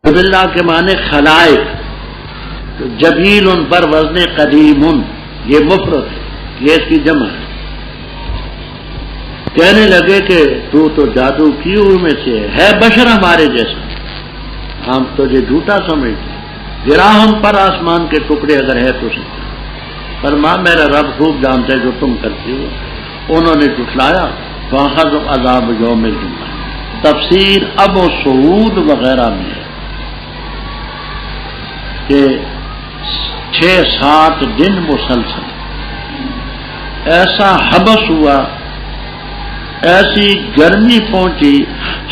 باللہ کے معنی خلائق، جبیل ان پر وزن قدیم، یہ مفرد ہے، یہ اس کی جمع ہے۔ کہنے لگے کہ تو جادو کی ہوئے میں سے ہے بشر ہمارے جیسا، ہم تجھے جھوٹا سمجھتے، گرا ہم پر آسمان کے ٹکڑے اگر ہے تو سکتا، فرما میرا رب خوب جانتا ہے جو تم کرتے ہو۔ انہوں نے جھٹلایا، فاخذ عذاب یوم الجمعہ۔ تفسیر ابو سعود وغیرہ میں ہے کہ 6-7 دن مسلسل ایسا حبس ہوا، ایسی گرمی پہنچی،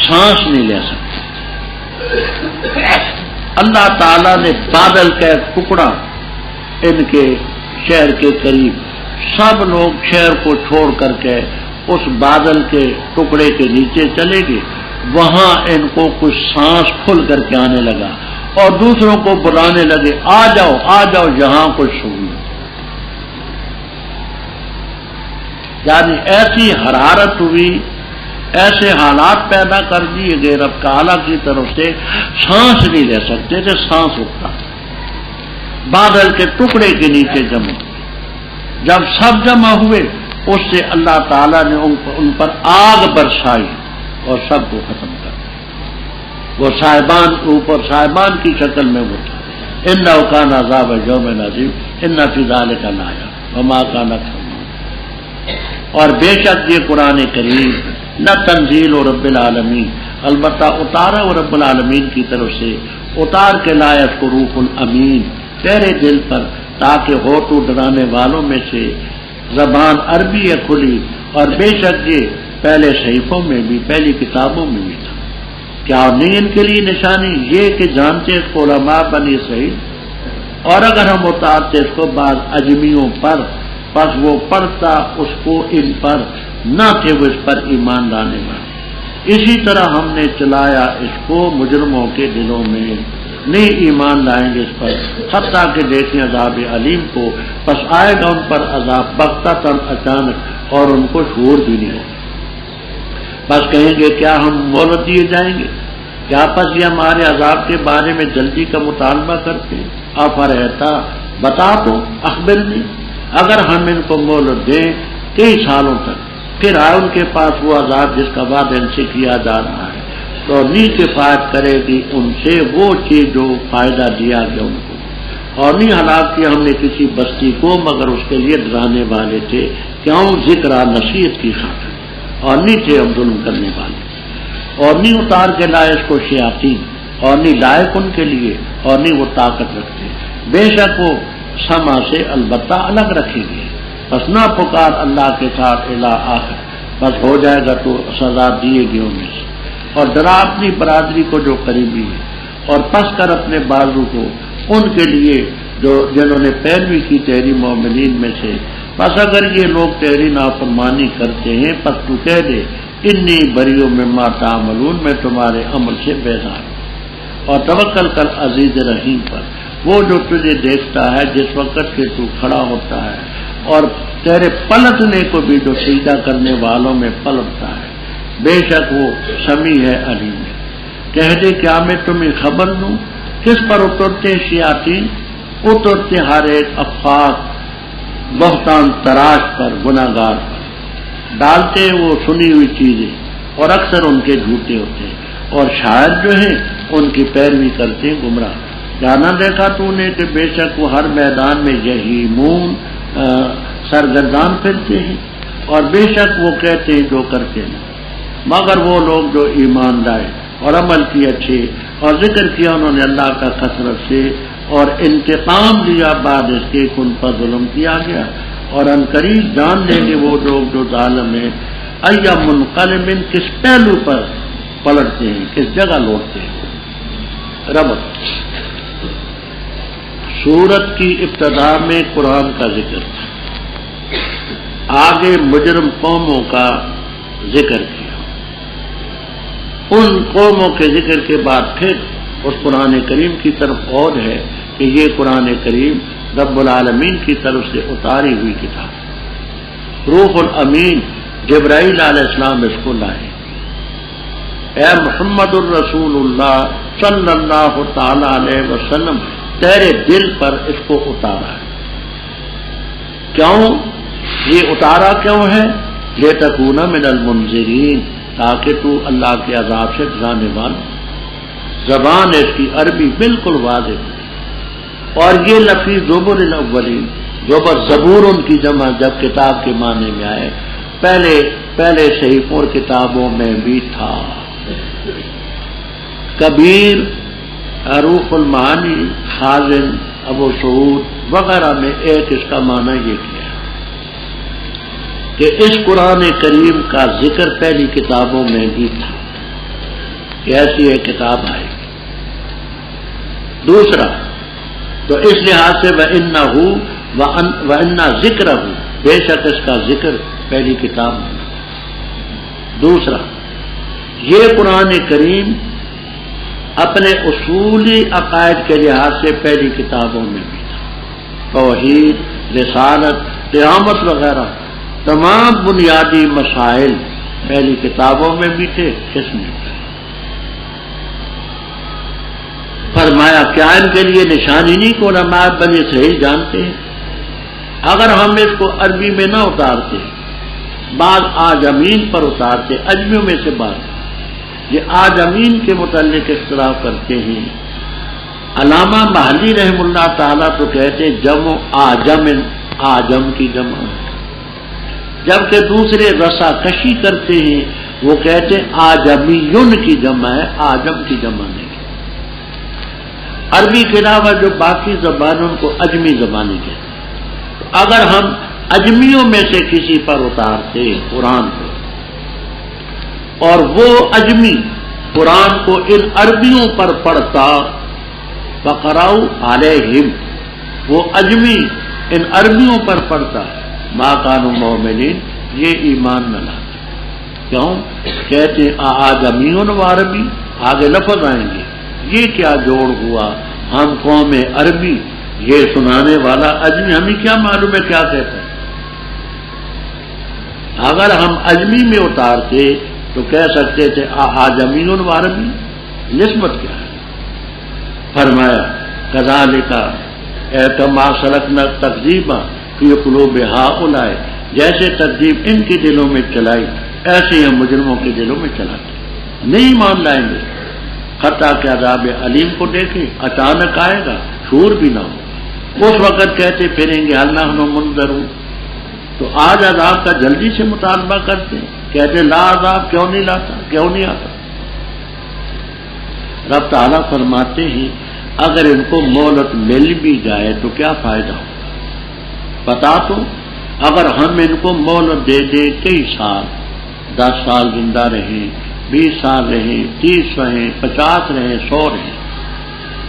سانس نہیں لے سکتے۔ اللہ تعالیٰ نے بادل کا ایک ٹکڑا ان کے شہر کے قریب، سب لوگ شہر کو چھوڑ کر کے اس بادل کے ٹکڑے کے نیچے چلے گئے، وہاں ان کو کچھ سانس کھل کر کے آنے لگا اور دوسروں کو بلانے لگے، آ جاؤ آ جاؤ یہاں کچھ سنو۔ یعنی ایسی حرارت ہوئی، ایسے حالات پیدا کر دیے گئے رب تعالیٰ کی طرف سے، سانس نہیں لے سکتے تھے، سانس اٹھتا بادل کے ٹکڑے کے نیچے جمع۔ جب سب جمع ہوئے اس سے اللہ تعالیٰ نے ان پر آگ برسائی اور سب کو ختم کر دیا۔ وہ صاحبان اوپر صاحبان کی شکل میں وہ تھا۔ انہ کان عذاب یوم عظیم ان فی ذلک لآیۃ وما کان اکثرهم۔ اور بے شک یہ قرآن کریم نہ تنزیل و رب العالمین، البتہ اتارا و رب العالمین کی طرف سے، اتار کے لائق کو روح الامین تیرے دل پر، تاکہ ہو تو ڈرانے والوں میں سے۔ زبان عربی ہے کھلی، اور بے شک یہ پہلے صحیفوں میں بھی، پہلی کتابوں میں بھی تھا۔ کیا نہیں ان کے لیے نشانی یہ کہ جانتے اس کو علماء بنی اسرائیل، اور اگر ہم اتارتے اس کو بعض اجمیوں پر، پس وہ پڑھتا اس کو ان پر نہ تھے وہ اس پر ایمان لانے والے۔ اسی طرح ہم نے چلایا اس کو مجرموں کے دلوں میں، نہیں ایمان لائیں گے اس پر حتیٰ کہ دیکھیں عذاب علیم کو، پس آئے گا ان پر عذاب بغتتاً اچانک، اور ان کو شعور بھی نہیں ہوگا۔ بس کہیں گے کیا ہم مہلت دیے جائیں گے؟ کیا پس یہ ہمارے عذاب کے بارے میں جلدی کا مطالبہ کرتے ہیں؟ افرحتا، بتا تو، اخبرنی، اگر ہم ان کو مہلت دیں کئی سالوں تک، پھر آئے ان کے پاس وہ عذاب جس کا وعدہ ان سے کیا جا رہا ہے، تو نہیں کفایت کرے گی ان سے وہ چیز جو فائدہ دیا گیا ان کو، اور نہیں ہلاک کیا ہم نے کسی بستی کو مگر اس کے لیے ڈرانے والے تھے، کیوں؟ ذکر نصیحت کی خاطر، اور نہیں تھے ہم ظلم کرنے والے، اور نہیں اتار کے لائے اس کو شیاطین، اور نہیں لائق ان کے لیے، اور نہیں وہ طاقت رکھتے، بے شک وہ سما سے البتہ الگ رکھیں گے۔ پس نہ پکار اللہ کے ساتھ الہ آخر، بس ہو جائے گا تو سزا دیے گی ان میں سے۔ اور ڈرا اپنی برادری کو جو قریبی ہے، اور پس کر اپنے بازو کو ان کے لیے جو جنہوں نے پیروی کی تیری مومنین میں سے۔ بس اگر یہ لوگ تیری نافرمانی کرتے ہیں پس تو کہہ دے انی بریء مما تعملون، میں تمہارے عمل سے بیزار ہوں، اور توکل کر عزیز رحیم پر، وہ جو تجھے دیکھتا ہے جس وقت کہ تو کھڑا ہوتا ہے، اور تیرے پلٹنے کو بھی جو سجدہ کرنے والوں میں پلٹتا ہے، بے شک وہ سمیع ہے علیم ہے۔ کہہ دے کیا میں تمہیں خبر دوں کس پر اترتے شیاطین؟ اترتے ہر ایک افاق بہتان تراش پر، گناہگار پر ڈالتے وہ سنی ہوئی چیزیں، اور اکثر ان کے جھوٹے ہوتے ہیں، اور شاعر جو ہیں ان کی پیروی کرتے ہیں گمراہ۔ جانا دیکھا تو نے کہ بے شک وہ ہر میدان میں یہیمون سرگردان پھرتے ہیں، اور بے شک وہ کہتے ہیں جو کرتے ہیں، مگر وہ لوگ جو ایمان لائے اور عمل کیے اچھے، اور ذکر کیا انہوں نے اللہ کا کثرت سے، اور انتقام لیا بعد اس کے ان پر ظلم کیا گیا، اور عنقریب جان لیں گے وہ لوگ جو ظالم ہیں، ایا منقلب، کس پہلو پر پلٹتے ہیں، کس جگہ لوٹتے ہیں۔ ربط سورت کی ابتدا میں قرآن کا ذکر، آگے مجرم قوموں کا ذکر کیا، ان قوموں کے ذکر کے بعد پھر اس قرآن کریم کی طرف اور ہے کہ یہ قرآن کریم رب العالمین کی طرف سے اتاری ہوئی کتاب، روح الامین جبرائیل علیہ السلام اس کو لائے۔ اے محمد الرسول اللہ صلی اللہ تعالی علیہ وسلم تیرے دل پر اس کو اتارا ہے۔ کیوں یہ اتارا کیوں ہے؟ لِتَكُونَ مِنَ الْمُنذِرِينَ، تاکہ تو اللہ کے عذاب سے ڈرانے والا۔ زبان اس کی عربی بالکل واضح ہے، اور یہ لفظ زبر الاولین، زبور ان کی جمع جب کتاب کے معنی میں آئے، پہلے صحیفوں اور کتابوں میں بھی تھا۔ کبیر، روح المعانی، خازن، ابو سعود وغیرہ میں ایک اس کا معنی یہ کیا کہ اس قرآن کریم کا ذکر پہلی کتابوں میں بھی تھا کہ ایسی ایک کتاب آئے گی۔ دوسرا تو اس لحاظ سے وَإِنَّهُ وَإِنَّ ذِكْرَهُ، بے شک اس کا ذکر پہلی کتاب میں۔ دوسرا یہ قرآن کریم اپنے اصولی عقائد کے لحاظ سے پہلی کتابوں میں بھی تھا۔ توحید، رسالت، قیامت وغیرہ تمام بنیادی مسائل پہلی کتابوں میں بھی تھے، اس میں بھی۔ فرمایا کیا ان کے لیے نشانی نہیں کو علماء بنی اسرائیل جانتے ہیں؟ اگر ہم اس کو عربی میں نہ اتارتے، بعض آجمین پر اتارتے، اجمیوں میں سے بعض یہ آجمین کے متعلق اختلاف کرتے ہیں۔ علامہ محلی رحم اللہ تعالیٰ تو کہتے ہیں جمع آجم، آجم کی جمع ہے، جبکہ دوسرے رسا کشی کرتے ہیں، وہ کہتے ہیں آجمیون کی جمع ہے، آجم کی جمع نہیں۔ عربی کے علاوہ جو باقی زبان ان کو اجمی زبانیں کہتے ہیں۔ اگر ہم اجمیوں میں سے کسی پر اتارتے قرآن کو، اور وہ اجمی قرآن کو ان عربیوں پر پڑھتا، فقرأوا علیہم، وہ اجمی ان عربیوں پر پڑھتا، ما کانوا مؤمنین، یہ ایمان نہ لاتے۔ کیوں؟ کہتے آجمیون و عربی، آگے لفظ آئیں گے، یہ کیا جوڑ ہوا؟ ہم قوم عربی، یہ سنانے والا اجمی، ہمیں کیا معلوم ہے کیا کہتا ہے؟ اگر ہم اجمی میں اتارتے تو کہہ سکتے تھے آجمیون و عربی، نسبت کیا ہے؟ فرمایا کذالک کما سلکنا تکذیبا فی قلوب ہؤلاء، جیسے تکذیب ان کے دلوں میں چلائی ایسے ہم مجرموں کے دلوں میں چلاتے، نہیں مان لائیں گے حتیٰ کہ عذاب علیم کو دیکھیں، اچانک آئے گا، شعور بھی نہ ہو، اس وقت کہتے پھریں گے ہل نحن منذرون۔ تو آج عذاب کا جلدی سے مطالبہ کرتے ہیں، کہتے لا عذاب کیوں نہیں لاتا، کیوں نہیں آتا؟ رب تعالیٰ فرماتے ہیں اگر ان کو مہلت مل بھی جائے تو کیا فائدہ ہو؟ بتا تو اگر ہم ان کو مہلت دے دیں کئی سال، 10 سال زندہ رہیں، 20 سال رہیں، 30 رہیں، 50 رہیں، 100 رہیں،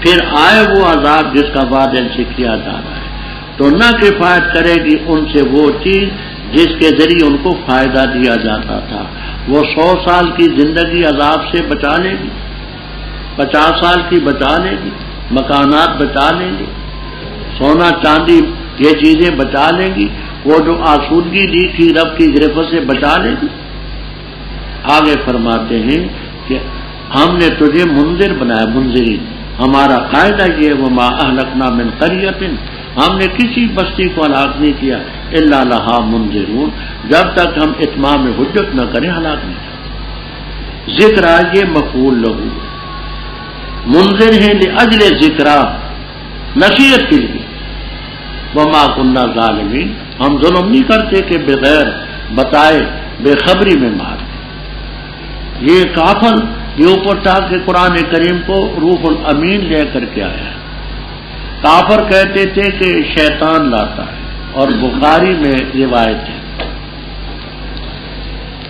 پھر آئے وہ عذاب جس کا وعدہ ان سے کیا جا رہا ہے، تو نہ کفایت کرے گی ان سے وہ چیز جس کے ذریعے ان کو فائدہ دیا جاتا تھا۔ وہ 100 سال کی زندگی عذاب سے بچا لے گی، 50 سال کی بچا لے گی، مکانات بچا لیں گے، سونا چاندی یہ چیزیں بچا لیں گی، وہ جو آسودگی دی تھی رب کی گرفت سے بچا لے گی۔ آگے فرماتے ہیں کہ ہم نے تجھے منذر بنایا، منذرین، ہمارا قاعدہ یہ وما اہلکنا من قریۃ، ہم نے کسی بستی کو ہلاک نہیں کیا الا لہا منذرون، جب تک ہم اتمام حجت نہ کریں ہلاک نہیں کیا۔ ذکر یہ مفعول لہو، منذر ہے لاجل ذکر، نصیحت کے لیے، وما کنا ظالمین، ہم ظلم نہیں کرتے کہ بغیر بتائے بے خبری میں مار دیں۔ یہ کافر یہ اوپر تھا کہ قرآن کریم کو روح الامین لے کر کے آیا ہے۔ کافر کہتے تھے کہ شیطان لاتا ہے، اور بخاری میں روایت ہے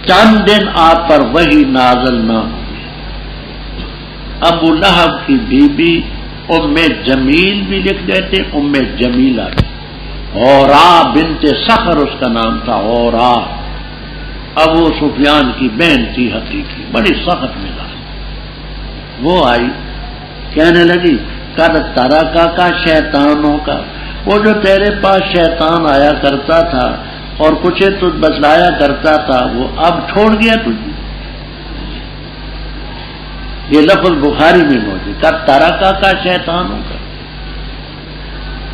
چند دن آپ پر وہی نازل نہ ہوئی۔ ابو لہب کی بیوی ام جمیل بھی لکھ دیتے، ام جمیلہ بھی، اورا بنت صخر اس کا نام تھا، اورا ابو سفیان کی بہن تھی حقیقی، بڑی سخت مزاج۔ وہ آئی کہنے لگی کر تارا کا شیطانوں کا، وہ جو تیرے پاس شیطان آیا کرتا تھا اور کچھ تجھ بتلایا کرتا تھا وہ اب چھوڑ گیا تجھے؟ یہ لفظ بخاری میں موجود ہے، ترکا کا شیطانوں کا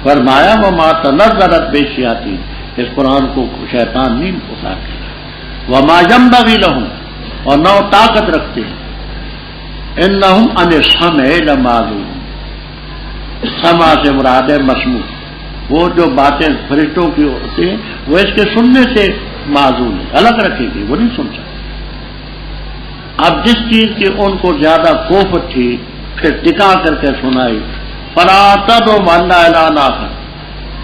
فرمایا وما تنزلت بالشیاطین، اس قرآن کو شیطان نہیں اتارتے، وما ينبغي لهم، اور نہ وہ طاقت رکھتے ہیں، انہم عن السمع لمعزولون، سمع سے مراد ہے مسموع، وہ جو باتیں فرشتوں کی ہوتی ہیں وہ اس کے سننے سے معزول ہے، الگ رکھے گی، وہ نہیں سن سکتے۔ اب جس چیز کی ان کو زیادہ کوفت تھی پھر ٹکا کر کے سنائی، فلا تدعوا مع اللہ الہا آخر،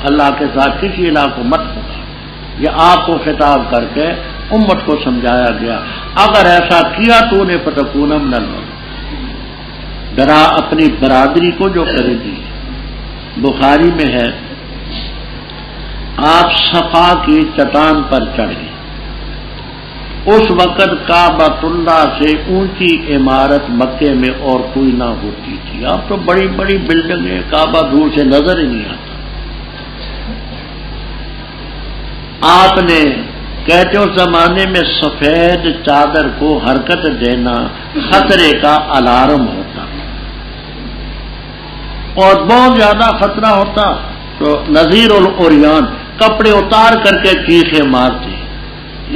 اللہ کے ساتھ کسی الہ کو مت پکار، یہ آپ کو خطاب کر کے امت کو سمجھایا گیا، اگر ایسا کیا تو نے فتکون من المؤمنین، ڈرا اپنی برادری کو جو کرے دی۔ بخاری میں ہے آپ صفا کی چٹان پر چڑھے، اس وقت کعبۃ اللہ سے اونچی عمارت مکے میں اور کوئی نہ ہوتی تھی، اب تو بڑی بڑی بلڈنگیں، کعبہ دور سے نظر ہی نہیں آتا۔ آپ نے کہتے اس زمانے میں سفید چادر کو حرکت دینا خطرے کا الارم ہوتا، اور بہت زیادہ خطرہ ہوتا تو نذیر العریان کپڑے اتار کر کے چیخیں مارتے،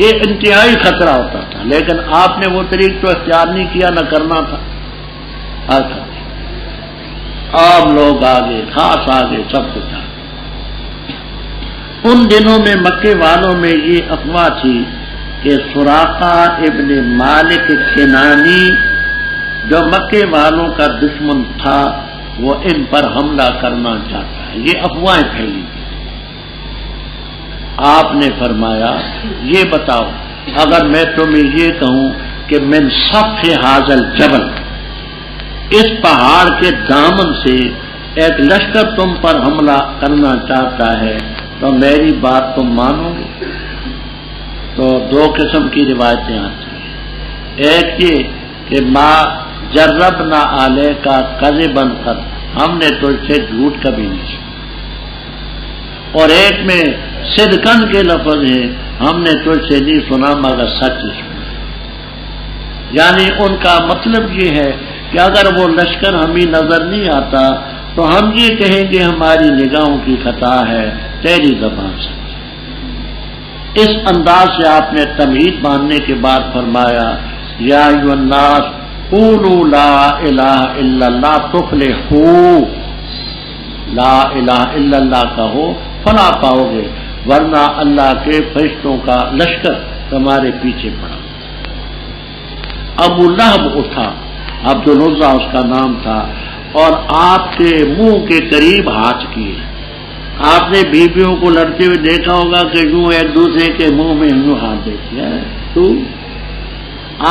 یہ انتہائی خطرہ ہوتا تھا، لیکن آپ نے وہ طریق تو اختیار نہیں کیا، نہ کرنا تھا، عام لوگ آگے، خاص آگے، سب کچھ آگے۔ ان دنوں میں مکے والوں میں یہ افواہ تھی کہ سراقہ ابن مالک کنانی جو مکے والوں کا دشمن تھا وہ ان پر حملہ کرنا چاہتا ہے، یہ افواہیں پھیلی تھی۔ آپ نے فرمایا یہ بتاؤ اگر میں تمہیں یہ کہوں کہ من صف حاضل جبل، اس پہاڑ کے دامن سے ایک لشکر تم پر حملہ کرنا چاہتا ہے تو میری بات تم مانو گے؟ تو دو قسم کی روایتیں آتی ہیں، ایک یہ کہ ما جربنا علیکا کذبا قط، ہم نے تجھ سے جھوٹ کبھی نہیں سنا، اور ایک میں صدقن کے لفظ ہیں، ہم نے تجھ سے نہیں سنا مگر سچ ہی سنا۔ یعنی ان کا مطلب یہ ہے کہ اگر وہ لشکر ہمیں نظر نہیں آتا تو ہم یہ کہیں گے ہماری نگاہوں کی خطا ہے، تیری زبان سے۔ اس انداز سے آپ نے تمہید باندھنے کے بعد فرمایا یا ایھا الناس قولوا لا الہ الا اللہ تفلحوا، لا الہ الا اللہ کہو فلاح پاؤ گے، ورنہ اللہ کے فرشتوں کا لشکر تمہارے پیچھے پڑا۔ ابو لہب اٹھا، عبد العزیٰ اس کا نام تھا، اور آپ کے منہ کے قریب ہاتھ کیے۔ آپ نے بیویوں کو لڑتے ہوئے دیکھا ہوگا کہ یوں ایک دوسرے کے منہ میں یوں ہاتھ دیتے ہیں، تو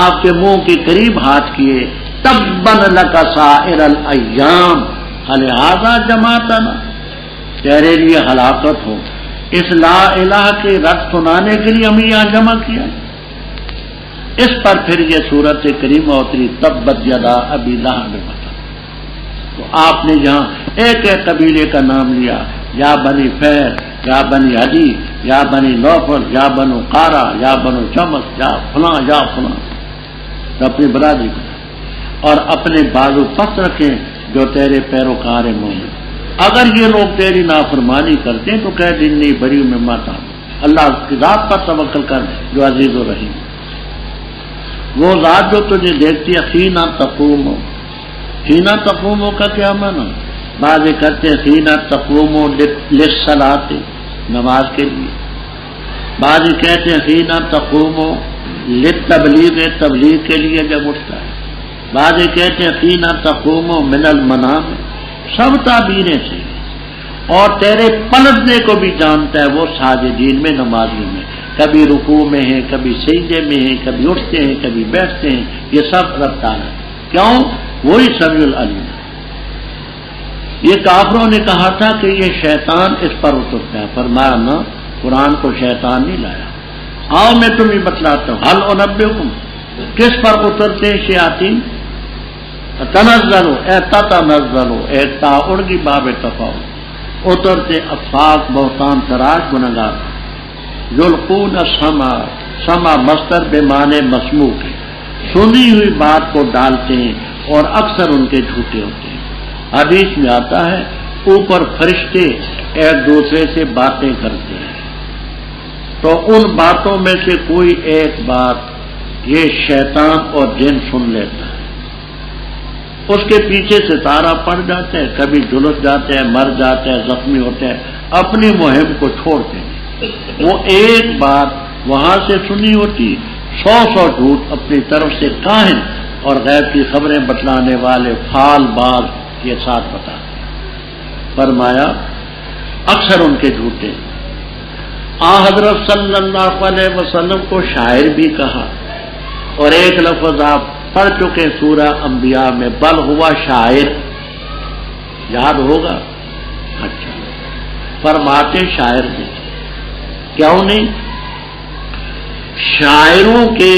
آپ کے منہ کے قریب ہاتھ کیے، تبن لک سائر الایام لہذا جماعتنا، تیرے لیے ہلاکت ہو، اس لا الہ کے رد سنانے کے لیے ہمیں یہاں جمع کیا۔ اس پر پھر یہ صورت کریمہ اتری تبت یدا ابی لہب وتب، تو آپ نے یہاں ایک ایک قبیلے کا نام لیا، یا بنی فہر، یا بنی عدی، یا بنی نوفل، یا بنو قارہ، یا بنو شمس، یا فلاں تو اپنی برادری کو، اور اپنے بازو پس رکھیں جو تیرے پیروکار مومن، اگر یہ لوگ تیری نافرمانی کرتے ہیں تو کہہ دن نہیں بری میں ماتا، اللہ کی ذات پر توکل کر جو عزیز و رحیم، وہ ذات جو تجھے دیکھتی ہے۔ حینا تقوم، حینا تقوم کا کیا معنی؟ بعض کہتے ہیں حینا تقوم للصلاۃ، نماز کے لیے، بعض کہتے ہیں حینا تقوم للتبلیغ، تبلیغ کے لیے جب اٹھتا ہے، بعض کہتے ہیں حینا تقوم من المنام، سب تعبیریں سے، اور تیرے پلٹنے کو بھی جانتا ہے وہ ساجدین میں، نمازیوں میں، کبھی رکوع میں ہیں، کبھی سجدے میں ہیں، کبھی اٹھتے ہیں، کبھی بیٹھتے ہیں، یہ سب رفتار ہے، کیوں؟ وہی سمیع العلیم۔ یہ کافروں نے کہا تھا کہ یہ شیطان اس پر اترتا ہے، فرمایا نہ، قرآن کو شیطان نہیں لایا، آؤ میں تمہیں بتلاتا ہوں، حل انبئکم، کس پر اترتے ہیں شیاطین؟ تنزلوا اے تتنزلوا، ایک تاؤڑ کی باب تفاؤل، اترتے افاق بہتان تراش گنہگار، یلقون السمع، سمع مصدر بے معنی مسموع کے، سنی ہوئی بات کو ڈالتے ہیں، اور اکثر ان کے جھوٹے ہوتے ہیں۔ حدیث میں آتا ہے اوپر فرشتے ایک دوسرے سے باتیں کرتے ہیں، تو ان باتوں میں سے کوئی ایک بات یہ شیطان اور جن سن لیتا ہے، اس کے پیچھے ستارہ پڑ جاتے ہیں، کبھی جلس جاتے ہیں، مر جاتے ہیں، زخمی ہوتے ہیں، اپنی مہم کو چھوڑتے ہیں۔ وہ ایک بات وہاں سے سنی ہوتی، 100 جھوٹ اپنی طرف سے کاہن اور غیب کی خبریں بتلانے والے فال باز یہ ساتھ بتاتے ہیں۔ فرمایا اکثر ان کے جھوٹے۔ حضرت صلی اللہ علیہ وسلم کو شاعر بھی کہا، اور ایک لفظ آپ پڑھ چکے سورہ انبیاء میں، بل ہوا شاعر، یاد ہوگا؟ اچھا، فرماتے شاعر تھے، کیوں نہیں؟ شاعروں کے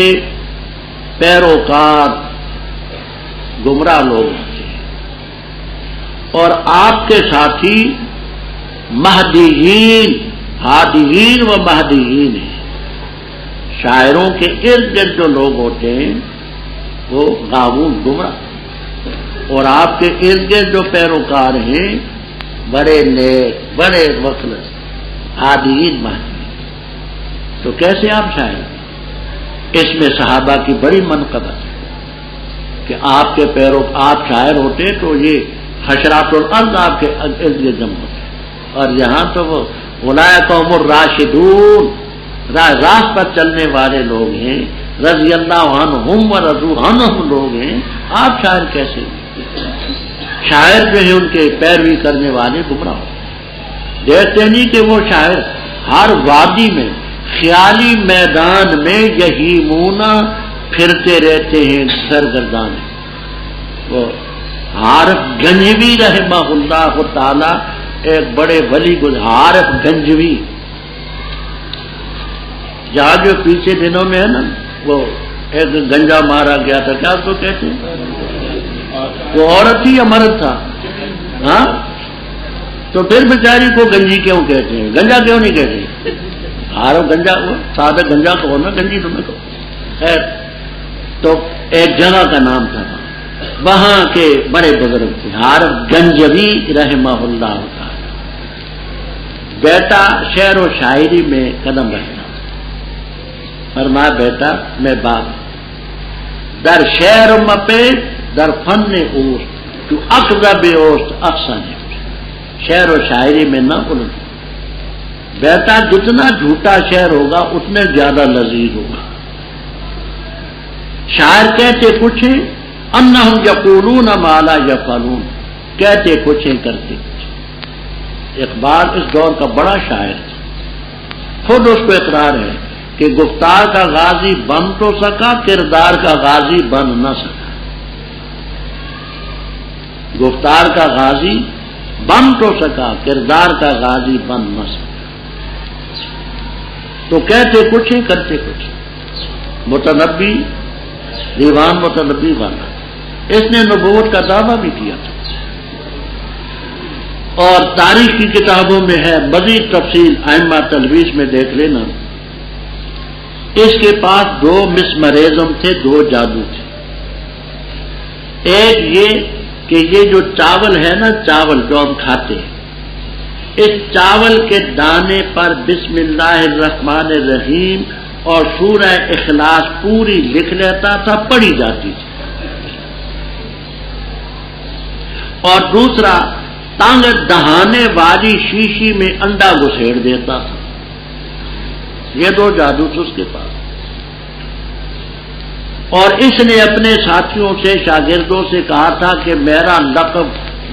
پیروکار گمراہ لوگ ہوتے ہیں، اور آپ کے ساتھی مہدیین، ہادیین و مہدیین ہیں۔ شاعروں کے ارد گرد جو لوگ ہوتے ہیں وہ غاوون، گمراہ، اور آپ کے ارد گرد جو پیروکار ہیں بڑے نیک، بڑے مخلص، ہادیین، مہدیین۔ تو کیسے آپ شاعر؟ اس میں صحابہ کی بڑی منقبت ہے کہ آپ کے آپ شاعر ہوتے تو یہ حشرات الارض آپ کے ارد گرد جمع ہوتے، اور یہاں تو وہ اولئک هم الراشدون، راست پر چلنے والے لوگ ہیں، رضی اللہ عنہم و رضوا عنہم لوگ ہیں، آپ شاعر کیسے؟ شاعر جو ہے ان کے پیروی کرنے والے گمراہ ہو۔ دیکھتے نہیں کہ وہ شاعر ہر وادی میں، خیالی میدان میں یہی مونا پھرتے رہتے ہیں سرگردان۔ وہ عارف گنجوی رحمہ اللہ تعالی، ایک بڑے ولی عارف گنجوی، جہاں جو پیچھے دنوں میں ہے نا وہ ایک گنجا مارا گیا تھا، کیا اس کو کہتے ہیں؟ وہ عورت تھی یا مرد تھا؟ ہاں، تو پھر بیچاری کو گنجی کیوں کہتے ہیں؟ گنجا کیوں نہیں کہتے؟ عارف گنجا، وہ سادہ گنجا کو ہونا، گنجی تمہیں کو۔ خیر، تو ایک جگہ کا نام تھا، وہاں کے بڑے بزرگ تھے عارف گنجوی رحمہ اللہ تعالی۔ بیٹا شعر و شاعری میں قدم رکھنا، فرمایا بیٹا میں باپ در شعر مپے در فن اوست تو اقرب اوست افسن ہے، شعر و شاعری میں نہ الجھ بیٹا، جتنا جھوٹا شعر ہوگا اتنے زیادہ لذیذ ہوگا۔ شاعر کہتے کچھ ہیں، انہم یقولون ما لا یفعلون، کہتے کچھ ہیں کرتے کچھ۔ اقبال اس دور کا بڑا شاعر تھا، خود اس کو اقرار ہے کہ گفتار کا غازی بن تو سکا، کردار کا غازی بن نہ سکا۔ گفتار کا غازی بن تو سکا، کردار کا غازی بن نہ سکا۔ تو کہتے کچھ ہیں کرتے کچھ۔ متنبی، دیوان متنبی والا، اس نے نبوت کا دعویٰ بھی کیا تھا، اور تاریخ کی کتابوں میں ہے، مزید تفصیل ائمہ تلویث میں دیکھ لینا۔ اس کے پاس 2 مسمرزم تھے، 2 جادو تھے۔ ایک یہ کہ یہ جو چاول ہے نا، چاول جو ہم کھاتے ہیں، اس چاول کے دانے پر بسم اللہ الرحمن الرحیم اور سورہ اخلاص پوری لکھ لیتا تھا، پڑھی جاتی تھی۔ اور دوسرا تنگ دہانے والی شیشی میں انڈا گھسیڑ دیتا تھا۔ یہ 2 جادو تھے اس کے پاس، اور اس نے اپنے ساتھیوں سے، شاگردوں سے کہا تھا کہ میرا لقب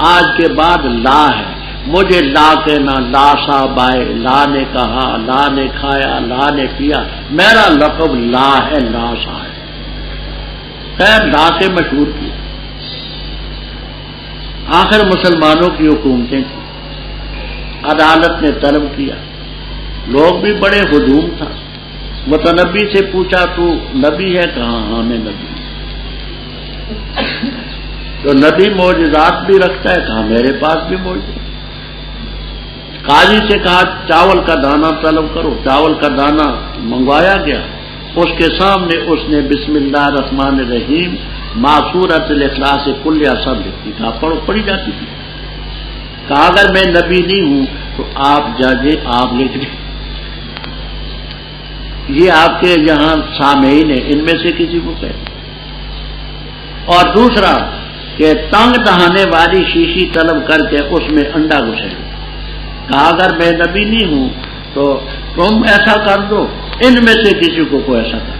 آج کے بعد لا ہے، مجھے لا کہنا، لا صاحب آئے، لا نے کہا، لا نے کھایا، لا نے پیا، میرا لقب لا ہے، لا صاحب۔ خیر، لا سے مشہور کیا۔ آخر مسلمانوں کی حکومتیں تھیں، عدالت نے طلب کیا، لوگ بھی بڑے ہجوم تھا۔ متنبی سے پوچھا تو نبی ہے؟ کہاں ہاں میں نبی۔ تو نبی معجزات بھی رکھتا ہے؟ کہاں میرے پاس بھی موجود۔ قاضی سے کہا چاول کا دانہ طلب کرو، چاول کا دانہ منگوایا گیا، اس کے سامنے اس نے بسم اللہ الرحمن الرحیم معصورۃ الاخلاص کل سب لکھتی کہا پڑھی جاتی تھی. کہا اگر میں نبی نہیں ہوں تو آپ جاجے آپ لکھ دیں. یہ آپ کے یہاں سامعین ہیں ان میں سے کسی کو کہے. اور دوسرا کہ تنگ دہانے والی شیشی طلب کر کے اس میں انڈا گھسے. کہا اگر میں نبی نہیں ہوں تو تم ایسا کر دو، ان میں سے کسی کو ایسا کر.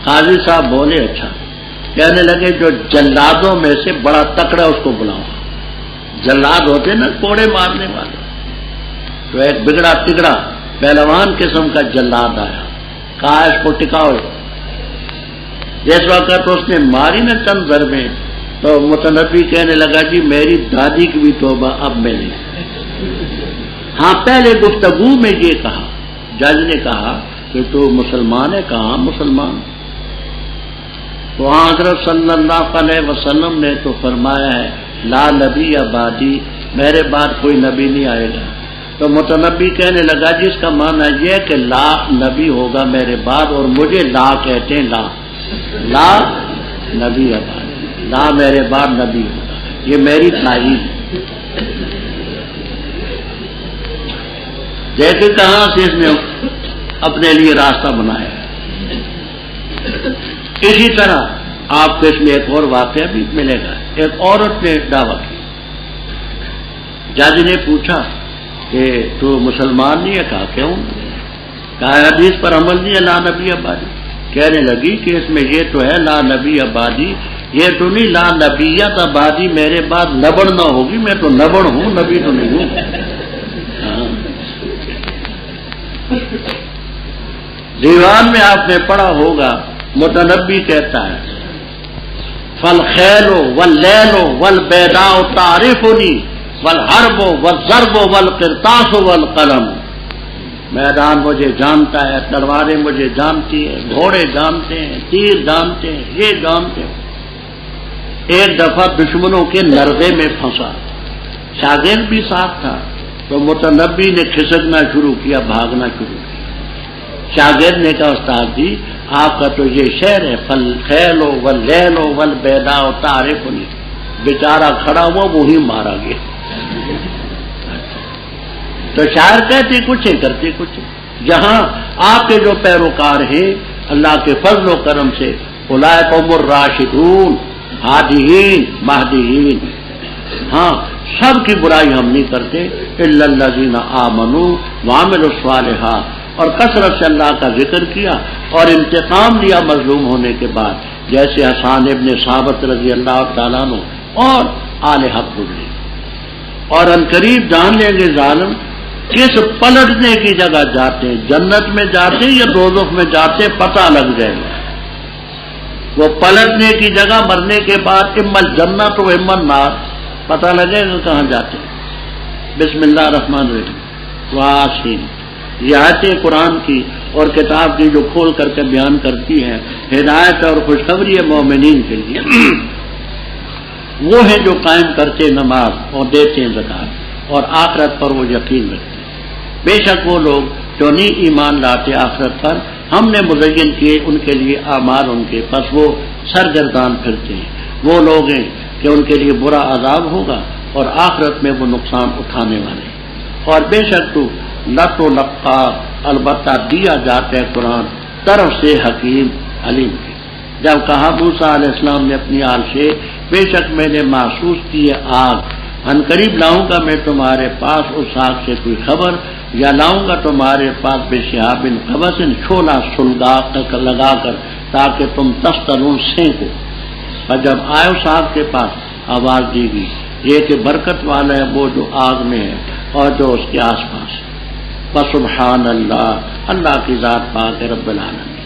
قاضی صاحب بولے اچھا. کہنے لگے جو جلادوں میں سے بڑا تکڑا اس کو بلاؤ. جلاد ہوتے نا کوڑے مارنے والے. تو ایک بگڑا تگڑا پہلوان قسم کا جلاد آیا. کہا اس کو ٹکاؤ. جس وقت اس نے ماری نا چند ضربیں تو متنبی کہنے لگا جی میری دادی کی بھی توبہ اب میں نے. ہاں پہلے گفتگو میں یہ کہا، جج نے کہا کہ تو مسلمان ہے. کہاں مسلمان. تو حضرت صلی اللہ علیہ وسلم نے تو فرمایا ہے لا نبی بعدی، میرے بعد کوئی نبی نہیں آئے گا. تو متنبی کہنے لگا جس کا معنی یہ کہ لا نبی ہوگا میرے بعد، اور مجھے لا کہتے ہیں. لا نبی بعد، لا میرے بعد نبی ہوگا، یہ میری تائید ہے. دیکھیں کہاں سے اس نے اپنے لیے راستہ بنایا. اسی طرح آپ کو اس میں ایک اور واقعہ بھی ملے گا. ایک عورت نے دعویٰ کی. جج نے پوچھا کہ تو مسلمان نہیں ہے. کہا کیوں؟ کہا حدیث پر عمل نہیں ہے لا نبی آبادی. کہنے لگی کہ اس میں یہ تو ہے لا نبی آبادی، یہ تو نہیں لا نبیت آبادی میرے بعد نبڑ نہ ہوگی. میں تو نبڑ ہوں، نبی تو نہیں ہوں. دیوان میں آپ نے پڑھا ہوگا متنبی کہتا ہے فالخیل واللیل والبیداء تعرفنی والحرب والضرب والقرطاس والقلم. میدان مجھے جانتا ہے، تلواریں مجھے جانتی ہیں، گھوڑے جانتے ہیں، تیر جانتے ہیں، یہ جانتے ہیں. ایک دفعہ دشمنوں کے نرغے میں پھنسا، شاگرد بھی ساتھ تھا. تو متنبی نے کھسکنا شروع کیا، بھاگنا شروع کیا. شاگرد نے کہا استاد جی آپ کا تو یہ شعر ہے فالخیل واللیل والبیداء تعرفنی. بیچارہ کھڑا ہوا وہی مارا گیا. تو شاعر کہتے کچھ ہے کرتے کچھ. جہاں آپ کے جو پیروکار ہیں اللہ کے فضل و کرم سے اولئک هم الراشدون ہادیین مہدیین. ہاں سب کی برائی ہم نہیں کرتے الا الذین آمنوا وعملوا الصالحات. اور کثرت سے اللہ کا ذکر کیا اور انتقام لیا مظلوم ہونے کے بعد، جیسے حسان ابن ثابت رضی اللہ تعالیٰ عنہ اور آل حق گزرے. اور عنقریب جان لیں گے ظالم کس پلٹنے کی جگہ جاتے ہیں، جنت میں جاتے ہیں یا دوزخ میں جاتے ہیں پتہ لگ جائے گا. وہ پلٹنے کی جگہ مرنے کے بعد اما الجنت و اما النار، پتہ لگے گا کہاں جاتے ہیں. بسم اللہ الرحمن الرحیم. واسین یہ آیتیں قرآن کی اور کتاب کی جو کھول کر کے بیان کرتی ہیں ہدایت اور خوشخبری مومنین کے لیے. وہ ہیں جو قائم کرتے نماز اور دیتے زکات اور آخرت پر وہ یقین رکھتے. بے شک وہ لوگ جو نہیں ایمان لاتے آخرت پر ہم نے مزین کیے ان کے لیے اعمال ان کے پس وہ سرگردان پھرتے ہیں. وہ لوگ ہیں کہ ان کے لیے برا عذاب ہوگا اور آخرت میں وہ نقصان اٹھانے والے. اور بے شک تو لت و لقا البتہ دیا جاتا ہے قرآن طرف سے حکیم علیم کے. جب کہا موسیٰ علیہ السلام نے اپنی آل سے بے شک میں نے محسوس کی ہے آگ، عنقریب لاؤں گا میں تمہارے پاس اس آگ سے کوئی خبر، یا لاؤں گا تمہارے پاس بے شہاب قبس چھولا سلگا لگا کر تاکہ تم تسترون سینکو. اور جب آئے اس آگ کے پاس آواز دی گئی یہ کہ برکت والا ہے وہ جو آگ میں ہے اور جو اس کے آس پاس. فسبحان اللہ، اللہ کی ذات پاک ہے رب العالمین.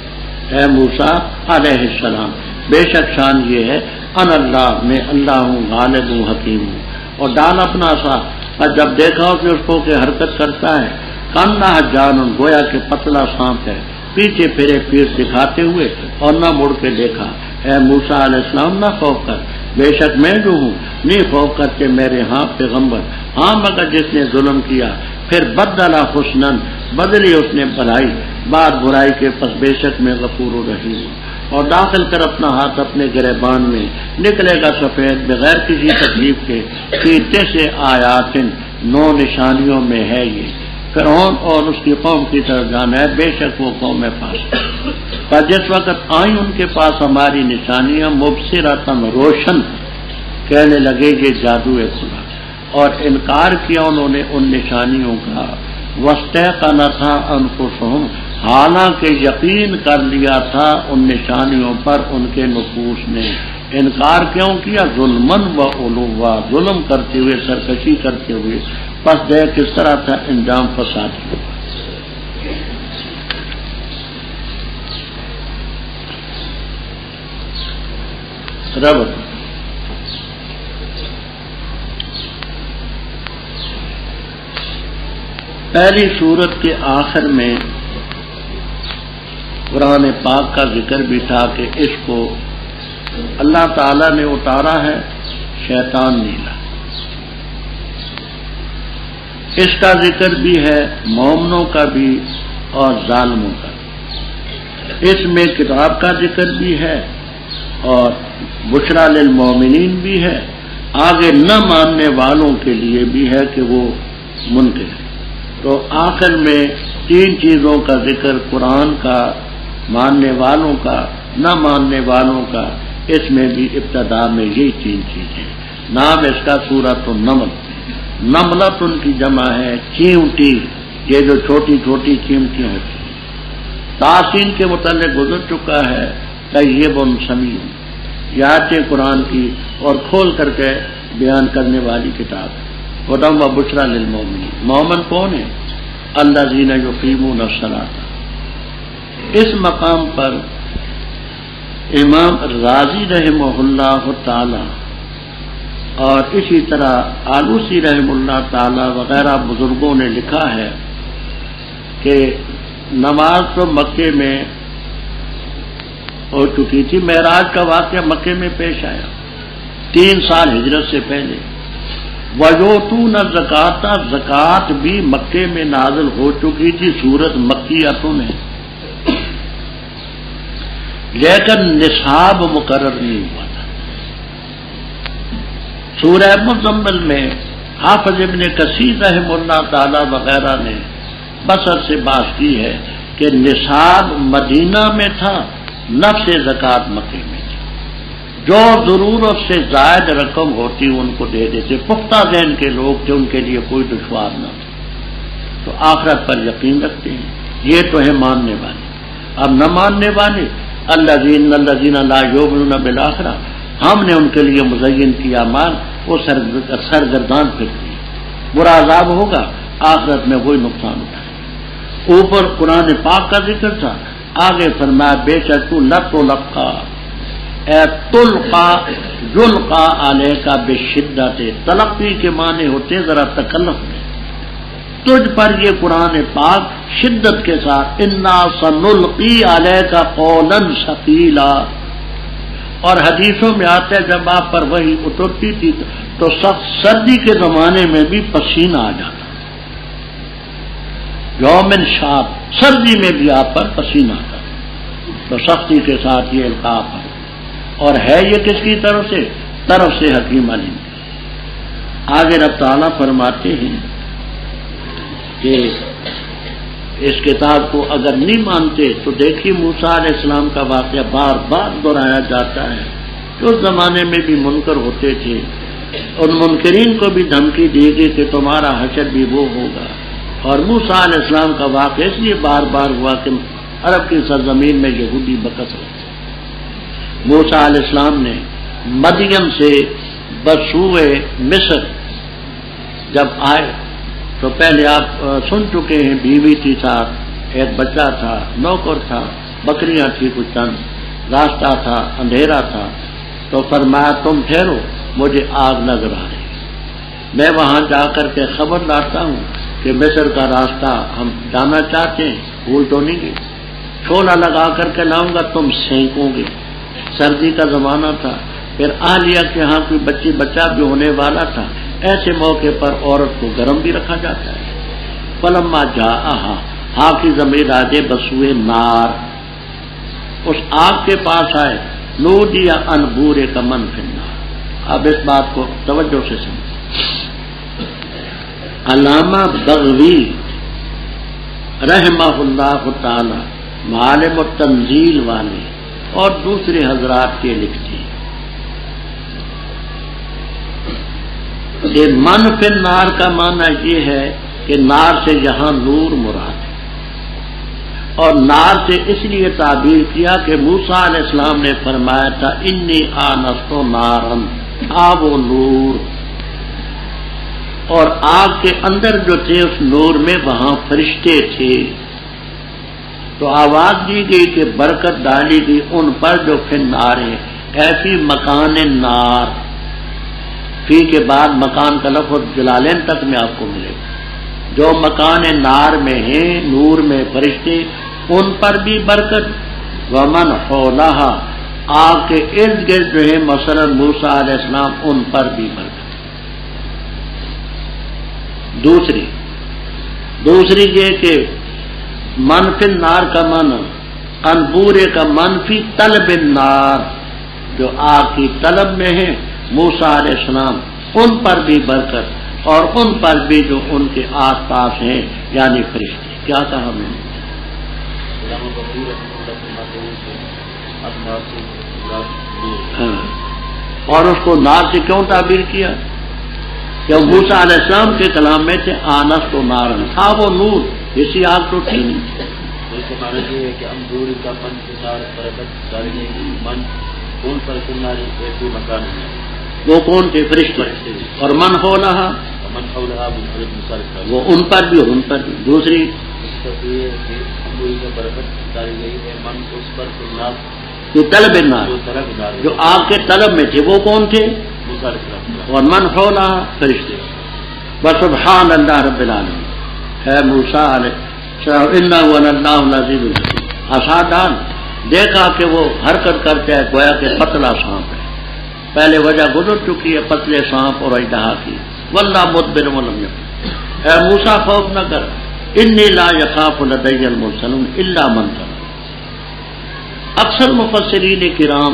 اے موسیٰ علیہ السلام بے شک شان یہ ہے ان اللہ میں اللہ ہوں غالب ہوں حکیم ہوں. اور ڈال اپنا سا اور جب دیکھا کہ اس کو کہ حرکت کرتا ہے کانا جان گویا کہ پتلا سانپ ہے، پیچھے پھرے پیر دکھاتے ہوئے اور نہ مڑ کے دیکھا. اے موسیٰ علیہ السلام نہ خوف کر، بے شک میں جو ہوں نہیں خوف کرتے میرے ہاں پیغمبر. ہاں مگر جس نے ظلم کیا پھر بدلا حسنن بدلی اس نے بھلائی بعد برائی کے پس بے شک میں غفور الرحیم ہوں۔ اور داخل کر اپنا ہاتھ اپنے گریبان میں، نکلے گا سفید بغیر کسی تکلیف کے، فی سے آیات 9 نشانیوں میں ہے یہ فرعون اور اس کی قوم کی طرف جانا ہے، بے شک وہ قوم فاسق۔ پر جس وقت آئیں ان کے پاس ہماری نشانیاں مبصرۃً روشن، کہنے لگے یہ جادو ہے خدا، اور انکار کیا انہوں نے ان نشانیوں کا، واستیقنتھا انفسہم، حالانکہ یقین کر لیا تھا ان نشانیوں پر ان کے نفوس نے۔ انکار کیوں کیا؟ ظلماً و علوا، ظلم کرتے ہوئے، سرکشی کرتے ہوئے۔ پس دیکھ کس طرح تھا انجام فساد کی۔ رب پہلی سورت کے آخر میں قرآن پاک کا ذکر بھی تھا کہ اس کو اللہ تعالیٰ نے اتارا ہے، شیطان نیلا۔ اس کا ذکر بھی ہے، مومنوں کا بھی اور ظالموں کا۔ اس میں کتاب کا ذکر بھی ہے اور بشرا للمومنین بھی ہے، آگے نہ ماننے والوں کے لیے بھی ہے کہ وہ منکر ہے۔ تو آخر میں 3 چیزوں کا ذکر، قرآن کا، ماننے والوں کا، نہ ماننے والوں کا، اس میں بھی ابتدا میں یہی 3 چیزیں۔ نام اس کا سورۃ النمل، نملت ان کی جمع ہے چیونٹی، یہ جو چھوٹی چھوٹی چیونٹیاں ہوتی ہیں۔ تاسین کے متعلق گزر چکا ہے، طیب سمیع، یہ آیتیں قرآن کی اور کھول کر کے بیان کرنے والی کتاب ہے۔ ہدی و بشریٰ للمؤمنین، مومن کون ہے؟ الذین یقیمون الصلاۃ۔ اس مقام پر امام رازی رحمہ اللہ تعالی اور اسی طرح آلوسی رحمہ اللہ تعالی وغیرہ بزرگوں نے لکھا ہے کہ نماز تو مکے میں ہو چکی تھی، معراج کا واقعہ مکے میں پیش آیا 3 سال ہجرت سے پہلے۔ وَيُؤْتُونَ الزَّكَاةَ، زکوٰۃ بھی مکے میں نازل ہو چکی تھی، سورت مکیۃ ہے، لیکن نصاب مقرر نہیں ہوا تھا۔ سورہ مزمل میں حافظ ابن کثیر رحمہ اللہ تعالی وغیرہ نے بصر سے بات کی ہے کہ نصاب مدینہ میں تھا، نفس زکوٰۃ مکے میں تھی، جو ضرورت سے زائد رقم ہوتی ان کو دے دیتے، پختہ ذہن کے لوگ تھے، ان کے لیے کوئی دشوار نہ تھا۔ تو آخرت پر یقین رکھتے ہیں، یہ تو ہے ماننے والے۔ اب نہ ماننے والے، الذین لا یؤمنون بالآخرہ، ہم نے ان کے لیے مزین کیا مال، وہ سرگردان پھرتی ہے، برا عذاب ہوگا، آخرت میں وہی نقصان اٹھائے۔ اوپر قرآن پاک کا ذکر تھا، آگے فرمایا بے شک تو لتلقا، اے تلقا یلقا علیک بشدت، تلقی کے معنی ہوتے ذرا تکلف میں، تجھ پر یہ قرآن پاک شدت کے ساتھ، انا سنلقی علیک قولا ثقیلا، اور حدیثوں میں آتا ہے جب آپ پر وحی اترتی تھی تو سخت سردی کے زمانے میں بھی پسینہ آ جاتا، یومن شاب، سردی میں بھی آپ پر پسینہ آتا، تو سختی کے ساتھ یہ القاء ہے۔ اور ہے یہ کس کی طرف سے؟ طرف سے حکیم علیم۔ آگے رب تعالیٰ فرماتے ہیں کہ اس کتاب کو اگر نہیں مانتے تو دیکھیے موسیٰ علیہ السلام کا واقعہ بار بار دہرایا جاتا ہے کہ اس زمانے میں بھی منکر ہوتے تھے، ان منکرین کو بھی دھمکی دی گئی کہ تمہارا حشر بھی وہ ہوگا۔ اور موسیٰ علیہ السلام کا واقعہ اس لیے بار بار ہوا کہ عرب کی سرزمین میں یہودی بکثرت تھے۔ موسیٰ علیہ السلام نے مدین سے بسوئے مصر جب آئے تو پہلے آپ سن چکے ہیں، بیوی تھی ساتھ، ایک بچہ تھا، نوکر تھا، بکریاں تھی کچھ چند، راستہ تھا، اندھیرا تھا، تو فرمایا تم ٹھہرو، مجھے آگ نظر آ رہی، میں وہاں جا کر کے خبر لاتا ہوں کہ مصر کا راستہ ہم جانا چاہتے ہیں، بھول تو نہیں گئی، چھولا لگا کر کے لاؤں گا، تم سینکو گے۔ سردی کا زمانہ تھا، پھر اہلیہ کے ہاں کوئی بچی بچہ بھی ہونے والا تھا، ایسے موقع پر عورت کو گرم بھی رکھا جاتا ہے۔ فلما جاءہا، ہاں کی ضمیر آ جائے بسوئے نار، اس آگ کے پاس آئے، نودی ان بورے کا من فی النار۔ اب اس بات کو توجہ سے سمجھ۔ علامہ بغوی رحمہ اللہ تعالی معالم التنزیل والے اور دوسرے حضرات کے لکھتے ہیں کہ من فی النار کا معنی یہ ہے کہ نار سے یہاں نور مراد ہے، اور نار سے اس لیے تعبیر کیا کہ موسیٰ علیہ السلام نے فرمایا تھا انی آنست نارن، آب و نور، اور آگ کے اندر جو تھے اس نور میں وہاں فرشتے تھے، تو آواز دی گئی کہ برکت ڈالی گئی ان پر جو فی النار ہے، ایسی مکان نار، فی کے بعد مکان کا لفظ جلالین تک میں آپ کو ملے گا، جو مکان نار میں ہیں، نور میں فرشتے، ان پر بھی برکت، ومن حولہا، آگ کے ارد گرد جو ہے مثلا موسیٰ علیہ السلام، ان پر بھی برکت۔ دوسری یہ کہ منفی النار کا من، انبورے کا منفی طلب النار، جو آگ کی طلب میں ہیں موسیٰ علیہ السلام، ان پر بھی برکت، اور ان پر بھی جو ان کے آس پاس ہیں یعنی فرشتے۔ کیا کہا میں نے؟ اور اس کو نار سے کیوں تعبیر کیا؟ کہ موسیٰ علیہ السلام کے کلام میں تھے آنست و نارن، تھا وہ نور، اسی آگ تو تھی نہیں۔ یہ ہے کہ امدور کا من نار برکت ڈالنے کی من کون پر کناری ایسی مکان ہے، وہ کون تھے؟ فرشتے۔ اور من حولہا، من حولہا وہ ان پر بھی اور ان پر بھی۔ دوسری اس کا یہ ہے کہ امدور کا برکت ڈالی گئی ہے من اس پر کنار جو طلب النار، جو آگ کے طلب میں تھے، وہ کون تھے؟ اور من حولہا، فرشتے۔ وسبحان اللہ رب العالمین، ہے موسیٰ علیہ انہ اللہ العزیز الحکیم، عصا ڈال، دیکھا کہ وہ حرکت کرتا ہے گویا کہ پتلا سانپ ہے، پہلے وجہ گزر چکی ہے پتلے سانپ اور اژدہا کی، واللہ مدبر ولم یکن، اے موسیٰ خوف نہ کر، انی لا یخاف لدی المرسلون الا من تاب۔ اکثر مفسرین کرام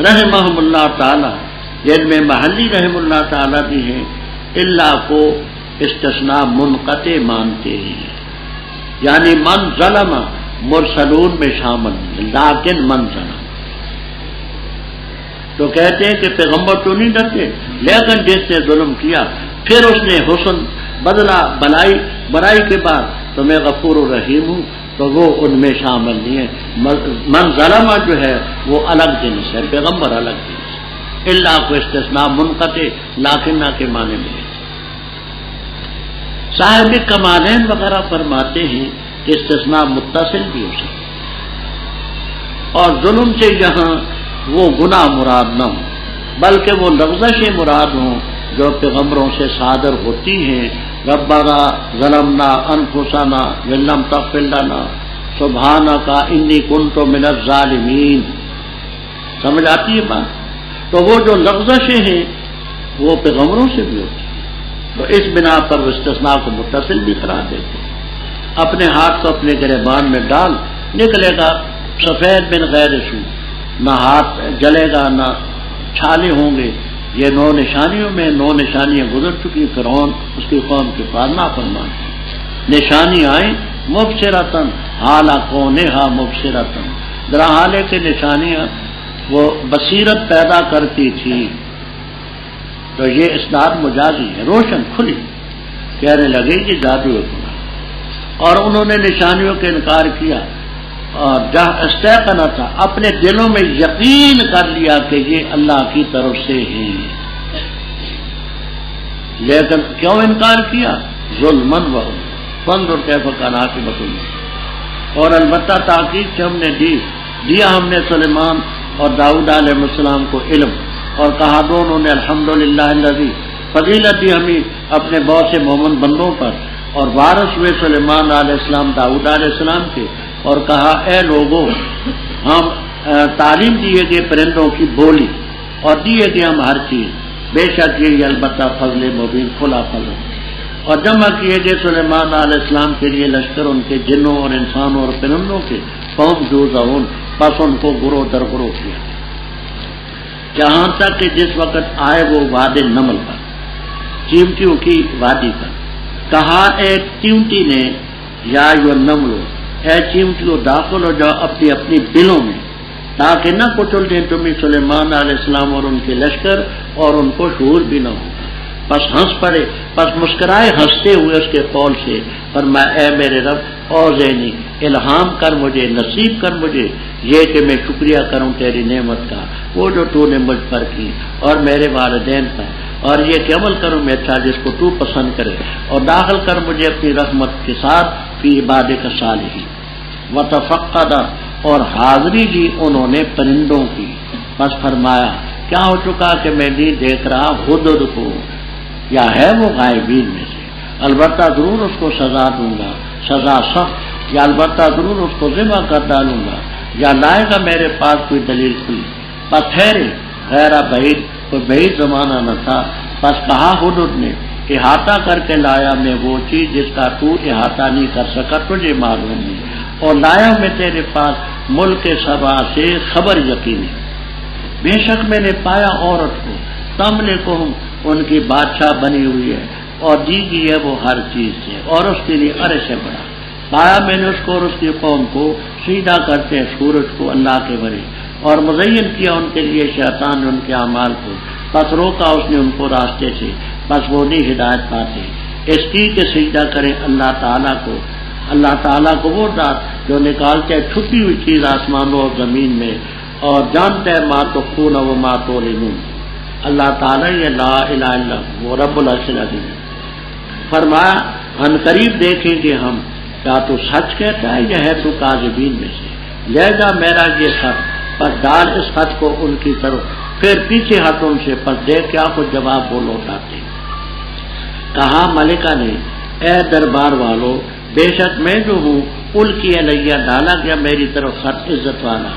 رحمہم اللہ تعالی، جن میں محلی رحم اللہ تعالی بھی ہیں، اللہ کو استثناء منقطع مانتے ہیں، یعنی من ظلم مرسلون میں شامل، لیکن من ظلم، تو کہتے ہیں کہ پیغمبر تو نہیں ڈرتے، لیکن جس نے ظلم کیا پھر اس نے حسن بدلا برائی کے بعد تو میں غفور الرحیم ہوں، تو وہ ان میں شامل نہیں ہے۔ من ظلم جو ہے وہ الگ جنس ہے، پیغمبر الگ جنس ہے، اللہ کو استثناء منقطع لاکنہ کے معنی میں۔ صاحب کمالین وغیرہ فرماتے ہیں کہ استثناء متصل بھی ہو سکتا ہے، اور ظلم سے یہاں وہ گناہ مراد نہ ہو بلکہ وہ لغزشیں مراد ہوں جو پیغمبروں سے صادر ہوتی ہیں، ربنا ظلمنا انفسنا وان لم تغفر لنا سبحانک انی کنت من الظالمین، سمجھ آتی ہے بات؟ تو وہ جو لغزشیں ہیں وہ پیغمبروں سے بھی ہوتی ہیں، تو اس بنا پر وہ استثناء کو متصل بھی قرار دیتے ہیں۔ اپنے ہاتھ کو اپنے گریبان میں ڈال، نکلے گا سفید بن غیر سو، نہ ہاتھ جلے گا نہ چھالے ہوں گے۔ یہ 9 نشانیوں میں 9 نشانیاں گزر چکی، فرعون اس کی قوم کے پاس نافرمان تھی، نشانی آئیں مبصرتن حالا کونہا مبصرتن، درحالے کے نشانیاں وہ بصیرت پیدا کرتی تھی، تو یہ اسناد مجازی ہے، روشن کھلی، کہنے لگے کہ جادو ہے گناہ، اور انہوں نے نشانیوں کے انکار کیا، اور جہاں استیقنا تھا، اپنے دلوں میں یقین کر لیا کہ یہ اللہ کی طرف سے ہے، لیکن کیوں انکار کیا؟ ظلمن و فانظر کیف کان عاقبۃ الظالمین۔ اور البتہ تاکید سے ہم نے دیا ہم نے سلیمان اور داؤد علیہ السلام کو علم، اور کہا دونوں نے الحمدللہ الذی، فضیلت دی ہمیں اپنے بہت سے مومن بندوں پر، اور وارث ہوئے سلیمان علیہ السلام داؤد علیہ السلام کے، اور کہا اے لوگوں ہم تعلیم دیے گئے پرندوں کی بولی اور دیے گئے ہم ہر چیز، بے شک یہ البتہ فضل مبین کھلا فضل۔ اور جمع کیے گئے سلیمان علیہ السلام کے لیے لشکر ان کے جنوں اور انسانوں اور پرندوں کے قوم جوزون، پس ان کو گروہ در گروہ کیا، جہاں تک کہ جس وقت آئے وہ وادی نمل پر، چیونٹیوں کی وادی پر، کہا ایک چیونٹی نے یا یو نملو، اے چیونٹیوں داخل ہو جاؤ اپنی اپنی بلوں میں، تاکہ نہ کچل دیں تمہیں سلیمان علیہ السلام اور ان کے لشکر، اور ان کو شعور بھی نہ ہوگا۔ پس ہنس پڑے، پس مسکرائے ہنستے ہوئے اس کے قول سے، فرمایا اے میرے رب اوزعنی، الہام کر مجھے، نصیب کر مجھے یہ کہ میں شکریہ کروں تیری نعمت کا، وہ جو تو نے مجھ پر کی اور میرے والدین پر، اور یہ کہ عمل کروں میں اچھا جس کو تو پسند کرے، اور داخل کر مجھے اپنی رحمت کے ساتھ فی عبادک الصالحین۔ وتفقد، اور حاضری لی انہوں نے پرندوں کی، بس فرمایا کیا ہو چکا کہ میں نہیں دیکھ رہا ہدہد کو، یا ہے وہ غائبین میں سے، البتہ ضرور اس کو سزا دوں گا، سزا سخت، یا البتہ ضرور اس کو ذبح کر ڈالوں گا، یا لائے گا میرے پاس کوئی دلیل کوئی، پس ٹھہرے غیر بعید، کوئی بعید زمانہ نہ تھا، پس کہا ہدہد نے احاطہ کر کے لایا میں وہ چیز جس کا تو احاطہ نہیں کر سکا، تجھے معلوم نہیں، اور لایا میں تیرے پاس ملک سبا سے خبر یقینی، بے شک میں نے پایا عورت کو، تملکہم، ان کی بادشاہ بنی ہوئی ہے، اور دی گئی ہے وہ ہر چیز سے، اور اس کے لیے عرش ہے بڑا، پایا میں نے اس کو اور اس کی قوم کو سیدھا کرتے ہیں سورج کو اللہ کے بڑے، اور مزین کیا ان کے لیے شیطان نے ان کے اعمال کو، پس روکا اس نے ان کو راستے سے، پس وہ نہیں ہدایت پاتے، اس کی کہ سجدہ کریں اللہ تعالیٰ کو، اللہ تعالیٰ کو وہ ذات جو نکالتے ہے چھپی ہوئی چیز آسمانوں اور زمین میں، اور جانتے ہیں ما تخفون و ما تعلنون، اللہ تعالیٰ یہ لا الہ الا وہ رب العرش العظیم۔ فرمایا ہم قریب دیکھیں گے ہم کیا تو سچ کہتا ہے یا ہے تو کاذبین میں سے، لے جا میرا یہ خط، پس ڈال اس خط کو ان کی طرف، پھر پیچھے ہٹ ان سے، پس دیکھ کیا کچھ جواب وہ لوٹاتے۔ کہا ملکہ نے اے دربار والو، بے شک میں جو ہوں القی علیہ، ڈالا گیا میری طرف خط عزت والا،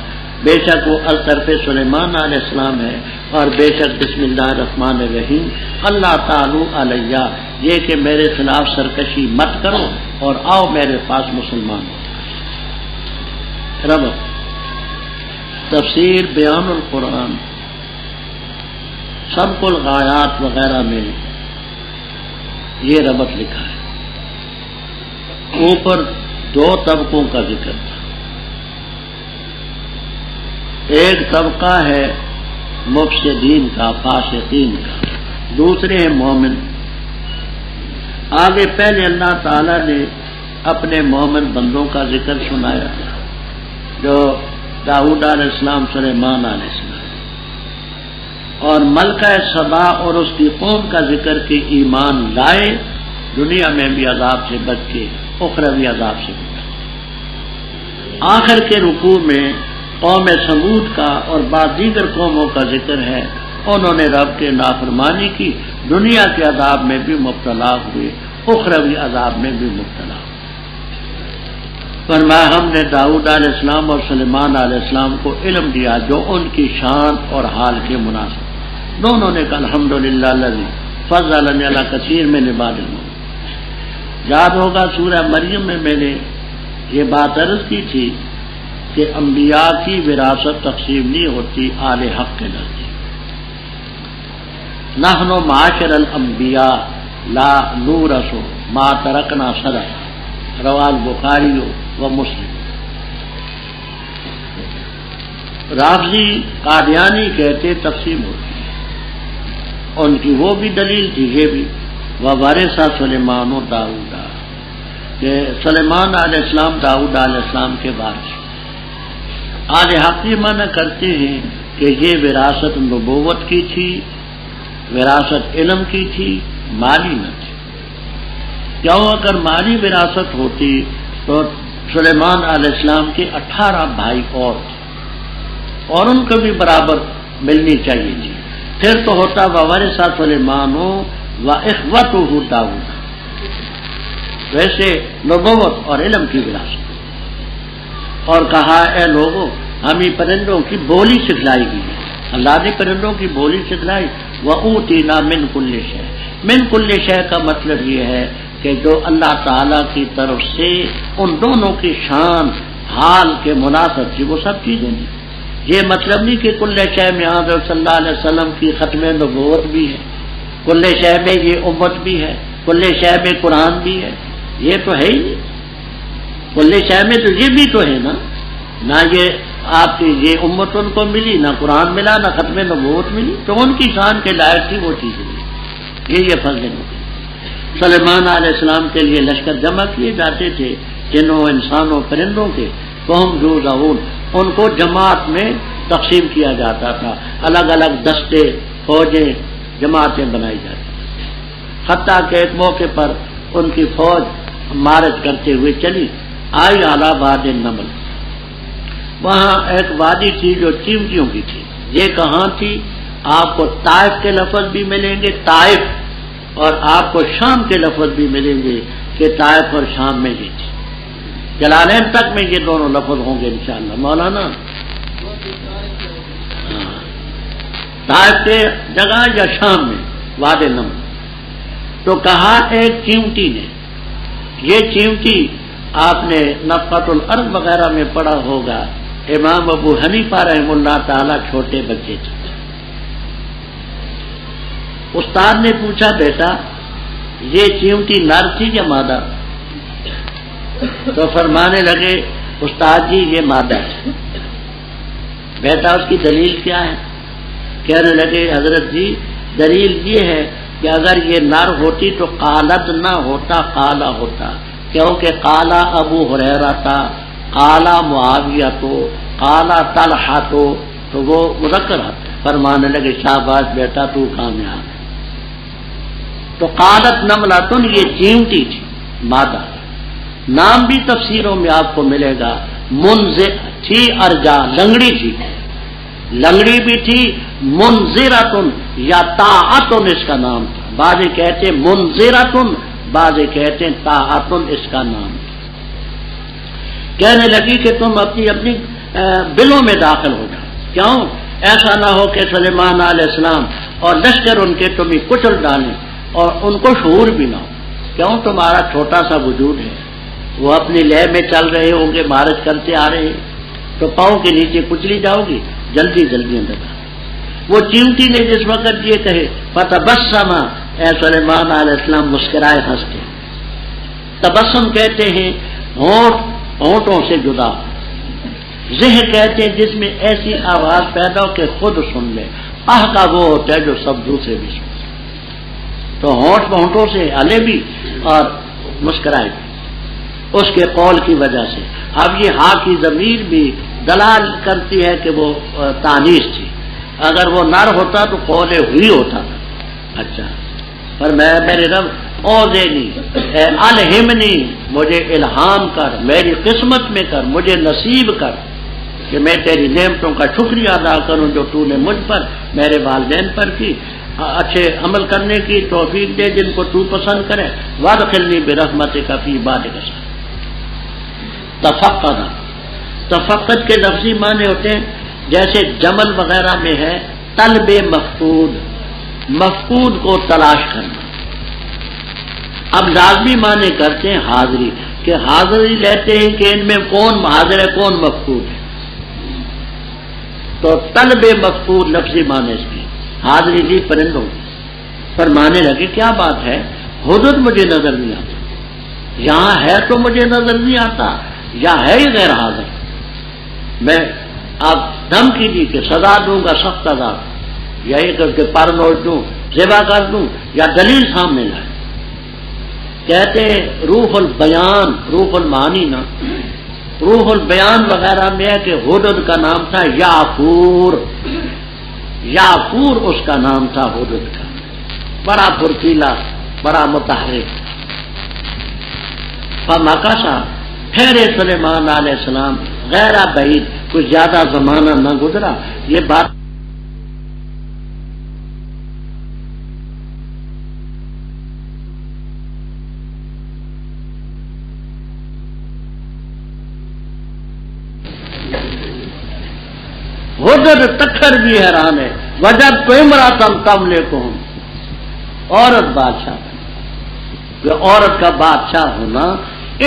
بے شک وہ الطرف سلیمان علیہ السلام ہے، اور بے شک بسم اللہ الرحمن الرحیم، اللہ تعالی علیہ، یہ کہ میرے خلاف سرکشی مت کرو اور آؤ میرے پاس مسلمان ہو۔ رب تفسیر بیان القرآن سب کل غایات وغیرہ میں یہ ربط لکھا ہے، اوپر دو طبقوں کا ذکر تھا، ایک طبقہ ہے مفسدین کا، فاسقین کا، دوسرے ہیں مومن۔ آگے پہلے اللہ تعالیٰ نے اپنے مومن بندوں کا ذکر سنایا جو داؤد علیہ السلام، سلیمان علیہ السلام، اور ملکہ سبا اور اس کی قوم کا ذکر کہ ایمان لائے، دنیا میں بھی عذاب سے بچ کے اخروی عذاب سے بچ۔ آخر کے رکوع میں قوم سمود کا اور بعض دیگر قوموں کا ذکر ہے، انہوں نے رب کے نافرمانی کی، دنیا کے عذاب میں بھی مبتلا ہوئے، اخروی عذاب میں بھی مبتلا ہوئے۔ فرمایا ہم نے داؤد علیہ السلام اور سلیمان علیہ السلام کو علم دیا جو ان کی شان اور حال کے مناسب، دونوں نے کہا الحمدللہ الذی فضلنی علی کثیر من عباد المؤمنین۔ یاد ہوگا سورہ مریم میں میں نے یہ بات عرض کی تھی کہ انبیاء کی وراثت تقسیم نہیں ہوتی آل حق کے نزدیک، نحن معاشر الانبیاء لا نورث ما ترکنا صدقہ، رواه البخاری و مسلم۔ رافضی قادیانی کہتے تقسیم ہوتی ہے، ان کی وہ بھی دلیل تھی، یہ بھی وَوَرِثَ سلیمان و داؤد، کہ سلیمان علیہ السلام داؤد علیہ السلام کے وارث۔ آل حق یہ معنی کرتے ہیں کہ یہ وراثت نبوت کی تھی، وراثت علم کی تھی، مالی نہ تھی۔ کیوں؟ اگر مالی وراثت ہوتی تو سلیمان علیہ السلام کے 18 بھائی اور تھے، اور ان کو بھی برابر ملنی چاہیے تھی، پھر تو ہوتا وَوَرِثَ سلیمان وَإِخْوَتُهُ داؤد۔ ویسے نبوت اور علم کی وراثت، اور کہا اے لوگوں ہمیں پرندوں کی بولی سکھلائی گئی ہے، اللہ نے پرندوں کی بولی سکھلائی، وَأُوتِينَا مِن كُلِّ شَيْءٍ، من کل شے کا مطلب یہ ہے کہ جو اللہ تعالیٰ کی طرف سے ان دونوں کی شان حال کے مناسب تھی وہ سب چیزیں تھیں. یہ مطلب نہیں کہ کل شے میں حضرت صلی اللہ علیہ وسلم کی ختم نبوت بھی ہے، کل شے میں یہ امت بھی ہے، کل شے میں قرآن بھی ہے. یہ تو ہے ہی نہیں. کل شے میں تو یہ بھی تو ہے نا. نہ یہ آپ کی یہ امت ان کو ملی، نہ قرآن ملا، نہ ختم نبوت ملی، تو ان کی شان کے لائق تھی وہ چیزیں ملی. یہ فضل نبوت. سلیمان علیہ السلام کے لیے لشکر جمع کیے جاتے تھے، جنوں انسانوں پرندوں کے قوم جو ضعون، ان کو جماعت میں تقسیم کیا جاتا تھا، الگ الگ دستے، فوجیں، جماعتیں بنائی جاتی تھیں. حتیٰ کہ ایک موقع پر ان کی فوج مارچ کرتے ہوئے چلی، آئی اعلیٰ واد النمل. وہاں ایک وادی تھی جو چیونٹیوں کی تھی. یہ کہاں تھی؟ آپ کو طائف کے لفظ بھی ملیں گے، طائف، اور آپ کو شام کے لفظ بھی ملیں گے کہ طائف اور شام میں یہ تھی. جلالین تک میں یہ دونوں لفظ ہوں گے انشاءاللہ. مولانا طائف کے جگہ یا شام میں واد نمل. تو کہا ایک چیونٹی نے، یہ چیونٹی آپ نے نفقۃ الارض وغیرہ میں پڑھا ہوگا، امام ابو حنیفہ رحمہ اللہ تعالی چھوٹے بچے تھے. استاد نے پوچھا بیٹا یہ چیونٹی نر تھی یا مادہ؟ تو فرمانے لگے استاد جی یہ مادہ ہے. بیٹا اس کی دلیل کیا ہے؟ کہنے لگے حضرت جی دلیل یہ ہے کہ اگر یہ نر ہوتی تو قالد نہ ہوتا، قالا ہوتا، کیونکہ قالا ابو ہریرہ تھا، قالا معاویہ قالا طلحہ تو وہ مذکر آتا. فرمانے لگے شاباش بیٹا تو کامیاب. تو قالت نملۃ یہ چیونٹی تھی مادہ. نام بھی تفسیروں میں آپ کو ملے گا. منذر تھی ارجا، لنگڑی تھی، لنگڑی بھی تھی. منذرۃ یا طاعۃ اس کا نام تھا. بعض کہتے منذرۃ، بعض کہتے طاعۃ اس کا نام تھا. کہنے لگی کہ تم اپنی اپنی بلوں میں داخل ہو جاؤ. کیوں؟ ایسا نہ ہو کہ سلیمان علیہ السلام اور لشکر ان کے تمہیں کچل ڈالیں اور ان کو شعور بھی نہ ہو. کیوں؟ تمہارا چھوٹا سا وجود ہے، وہ اپنی لے میں چل رہے ہوں گے، مارچ کرتے آ رہے ہیں، تو پاؤں کے نیچے کچلی جاؤ گی. جلدی جلدی اندر آ. وہ چیونٹی نے جس وقت یہ کہے فتبسم، اے سلیمان علیہ السلام مسکرائے، ہنس کے. تبسم کہتے ہیں ہونٹوں سے جدا. ذہن کہتے ہیں جس میں ایسی آواز پیدا ہو کہ خود سن لے. کا وہ ہوتا ہے جو سب دوسرے بھی سن. تو ہونٹوں سے ہلے بھی اور مسکرائے بھی اس کے قول کی وجہ سے. اب یہ ہاں کی ضمیر بھی دلال کرتی ہے کہ وہ تانیث تھی. اگر وہ نر ہوتا تو قول ہوئی ہوتا تھا. اچھا، پر میرے رب اوزینی الہمنی، مجھے الہام کر، میری قسمت میں کر، مجھے نصیب کر کہ میں تیری نعمتوں کا شکریہ ادا کروں جو تو نے مجھ پر، میرے والدین پر کی. اچھے عمل کرنے کی توفیق دے جن کو تو پسند کرے. وادخلنی برحمتک فی عبادک الصالحین. تفقد کے لفظی معنی ہوتے ہیں جیسے جمل وغیرہ میں ہے طلب مفقود، مفقود کو تلاش کرنا. اب لازمی معنی کرتے ہیں حاضری، کہ حاضری لیتے ہیں کہ ان میں کون حاضر ہے کون مفقود ہے. تو طلب مفقود لفظی معنی اس کی حاضری لی پرندوں. فرمانے لگے کیا بات ہے، حدود مجھے نظر نہیں آتا، یہاں ہے تو مجھے نظر نہیں آتا، یا ہے ہی غیر حاضر. میں آپ دھمکی دی کہ سزا دوں گا سخت عذاب، یا یہ کر کے پر نوٹ دوں، ذبح کر دوں، یا دلیل سامنے لائے. کہتے ہیں روح البیان، روح المعانی نا، روح البیان وغیرہ میں ہے کہ حدود کا نام تھا یافور. یافور اس کا نام تھا حدود کا. بڑا پرکیلا، بڑا متحرک. فمکثا، ٹھہرے سلیمان علیہ السلام غیر بعید، کچھ زیادہ زمانہ نہ گزرا. یہ بات حضر تکھر بھی حیران ہے. وجب تو امراتم تملکہم، عورت بادشاہ بنی۔ عورت کا بادشاہ ہونا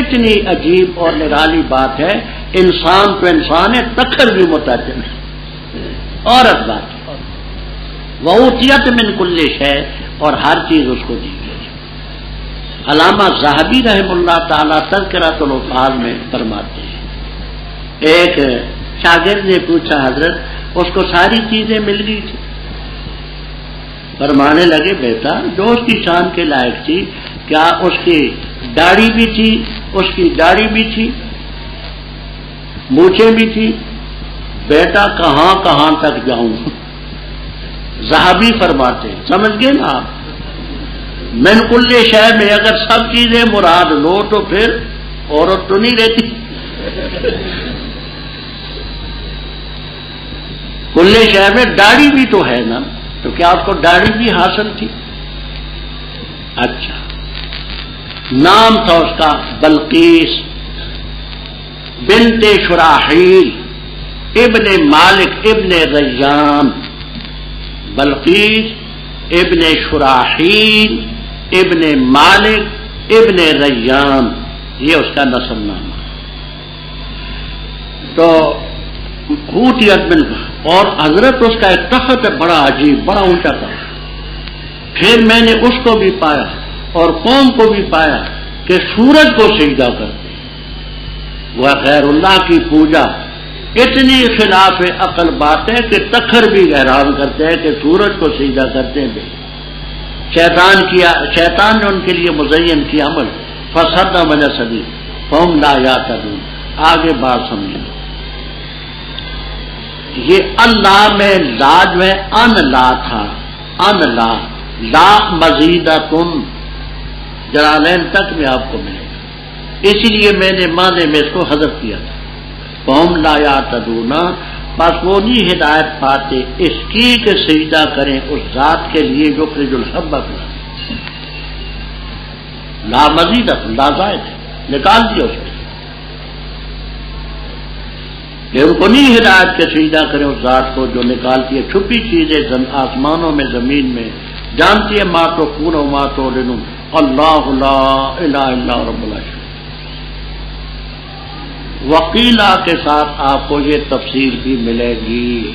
اتنی عجیب اور نرالی بات ہے، انسان تو انسان ہے، تکھر بھی متعدد ہے، عورت بادشاہ، وَأُوتِيَتْ مِنْ كُلِّ شَيْءٍ، اور ہر چیز اس کو دی گئی۔ علامہ ذہبی رحم اللہ تعالیٰ تذکرۃ الحفاظ میں فرماتے ہیں، ایک شاگرد نے پوچھا حضرت اس کو ساری چیزیں مل گئی تھی؟ فرمانے لگے بیٹا جو اس کی شان کے لائق تھی، کیا اس کی داڑھی بھی تھی، اس کی داڑھی بھی تھی، مونچھیں بھی تھی؟ بیٹا کہاں کہاں تک جاؤں؟ ذہبی فرماتے ہیں، سمجھ گئے نا آپ، من کل شے میں اگر سب چیزیں مراد لو تو پھر عورت تو نہیں رہتی۔ کل شے میں داڑھی بھی تو ہے نا، تو کیا آپ کو داڑھی بھی حاصل تھی؟ اچھا، نام تھا اس کا بلقیس بنت شراحیل ابن مالک ابن ریان، بلقیس ابن شراحیل ابن مالک ابن ریان، یہ اس کا نسب نامہ۔ تو اوتیت من، اور حضرت اس کا ایک تخت ہے بڑا عجیب، بڑا اونچا تھا۔ پھر میں نے اس کو بھی پایا اور قوم کو بھی پایا کہ سورج کو سجدہ کرتے، وہ غیر اللہ کی پوجا اتنی خلاف عقل بات ہے کہ تکھر بھی حیران کرتے ہیں کہ سورج کو سجدہ کرتے ہیں۔ شیطان نے ان کے لیے مزین کیا عمل، فسد من سبیل فهم لا یعتدون۔ آگے بات سمجھیں، یہ اللہ میں لا جو ہے ان لا تھا، ان لا لا مزیدتن جلالین تک میں آپ کو ملے گا، اسی لیے میں نے معنی میں اس کو حذف کیا تھا، فهم لا یعتدون، بس وہ نہیں ہدایت پاتے اس کی کہ سجدہ کریں اس ذات کے لیے جو یخرج الحب من الظلمات، لا مزیدت لا زائد ہے، نکال دیا اس کو، کہ ان کو نہیں ہدایت کے سجدہ کریں اس ذات کو جو نکالتی ہے چھپی چیزیں آسمانوں میں زمین میں، جانتی ہے ما تخفون و ما تعلنون، اللہ لا الہ الا رب العرش۔ وکیلا کے ساتھ آپ کو یہ تفسیر بھی ملے گی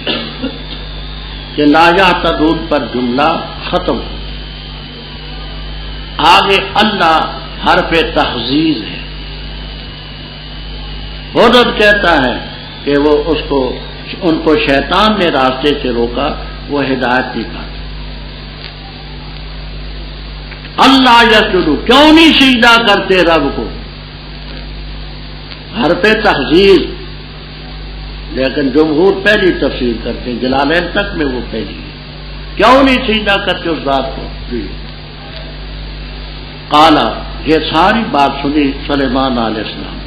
کہ لا یہتدون پر جملہ ختم، آگے اللہ حرف تحزیز ہے۔ حضرت کہتا ہے کہ وہ ان کو شیطان نے راستے سے روکا، وہ ہدایت نہیں پاتے۔ اللہ یسجدوا، کیوں نہیں سجدہ کرتے رب کو؟ حرف تحزیر، لیکن جمہور پہلی تفسیر کرتے ہیں، جلالین تک میں وہ پہلی ہے، کیوں نہیں سجدہ کرتے اس ذات کو؟ قالا، یہ ساری بات سنی سلیمان علیہ السلام،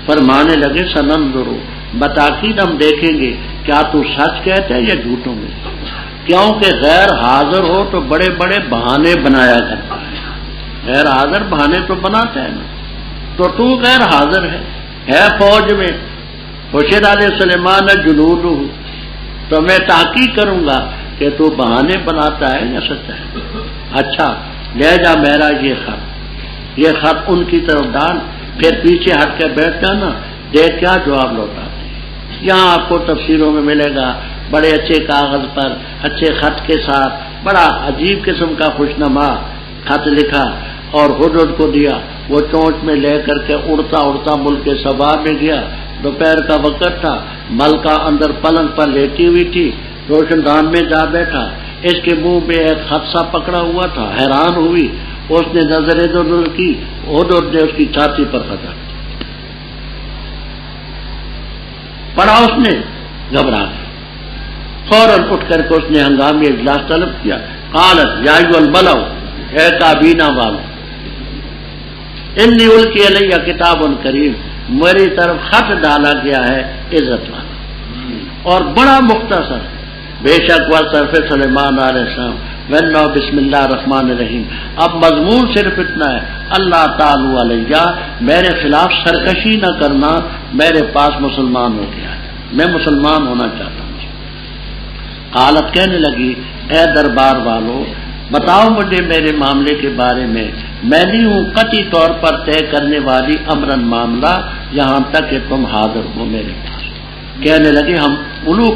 فرمانے لگے سننظروا، بتاکید ہم دیکھیں گے کیا تو سچ کہتے ہیں یا جھوٹوں میں، کیونکہ غیر حاضر ہو تو بڑے بڑے بہانے بنایا کرتا ہے، غیر حاضر بہانے تو بناتا ہے نا، تو غیر حاضر ہے فوج میں، حشر علیہ سلیمان جنودہ، تو میں تحقیق کروں گا کہ تو بہانے بناتا ہے یا سچا ہے۔ اچھا لے جا میرا یہ خط ان کی طرف ڈال، پھر پیچھے ہٹ کے بیٹھ جانا، دیکھ کیا جواب لوٹاتے ہیں۔ یہاں آپ کو تفسیروں میں ملے گا بڑے اچھے کاغذ پر اچھے خط کے ساتھ بڑا عجیب قسم کا خوشنما خط لکھا اور حضرت کو دیا، وہ چونچ میں لے کر کے اڑتا اڑتا ملک سبا میں گیا، دوپہر کا وقت تھا، ملکہ اندر پلنگ پر لیٹی ہوئی تھی، روشن دان میں جا بیٹھا، اس کے منہ میں ایک خط سا پکڑا ہوا تھا، حیران ہوئی، اس نے نظر ادھر کی، حضرت نے اس کی چھاتی پر خط رکھ پڑا، اس نے گھبرا گیا، فوراً اٹھ کر کے اس نے ہنگامی اجلاس طلب کیا، قالت یا ایھا الملأ، اے کابینہ والو، انی القی علیہ کتاب کریم، میری طرف خط ڈالا گیا ہے عزت والا اور بڑا مختصر، بے شک وصف سلیمان علیہ السلام وَإِنَّهُ بسم اللہ الرحمن الرحیم۔ اب مضمون صرف اتنا ہے، اللہ تعالی علیہ، میرے خلاف سرکشی نہ کرنا، میرے پاس مسلمان ہو گیا ہے، میں مسلمان ہونا چاہتا ہوں۔ قالت، کہنے لگی، اے دربار والو، بتاؤ مجھے میرے معاملے کے بارے میں، میں نہیں ہوں قطعی طور پر طے کرنے والی امرن معاملہ یہاں تک کہ تم حاضر ہو میرے پاس۔ کہنے لگے ہم اولو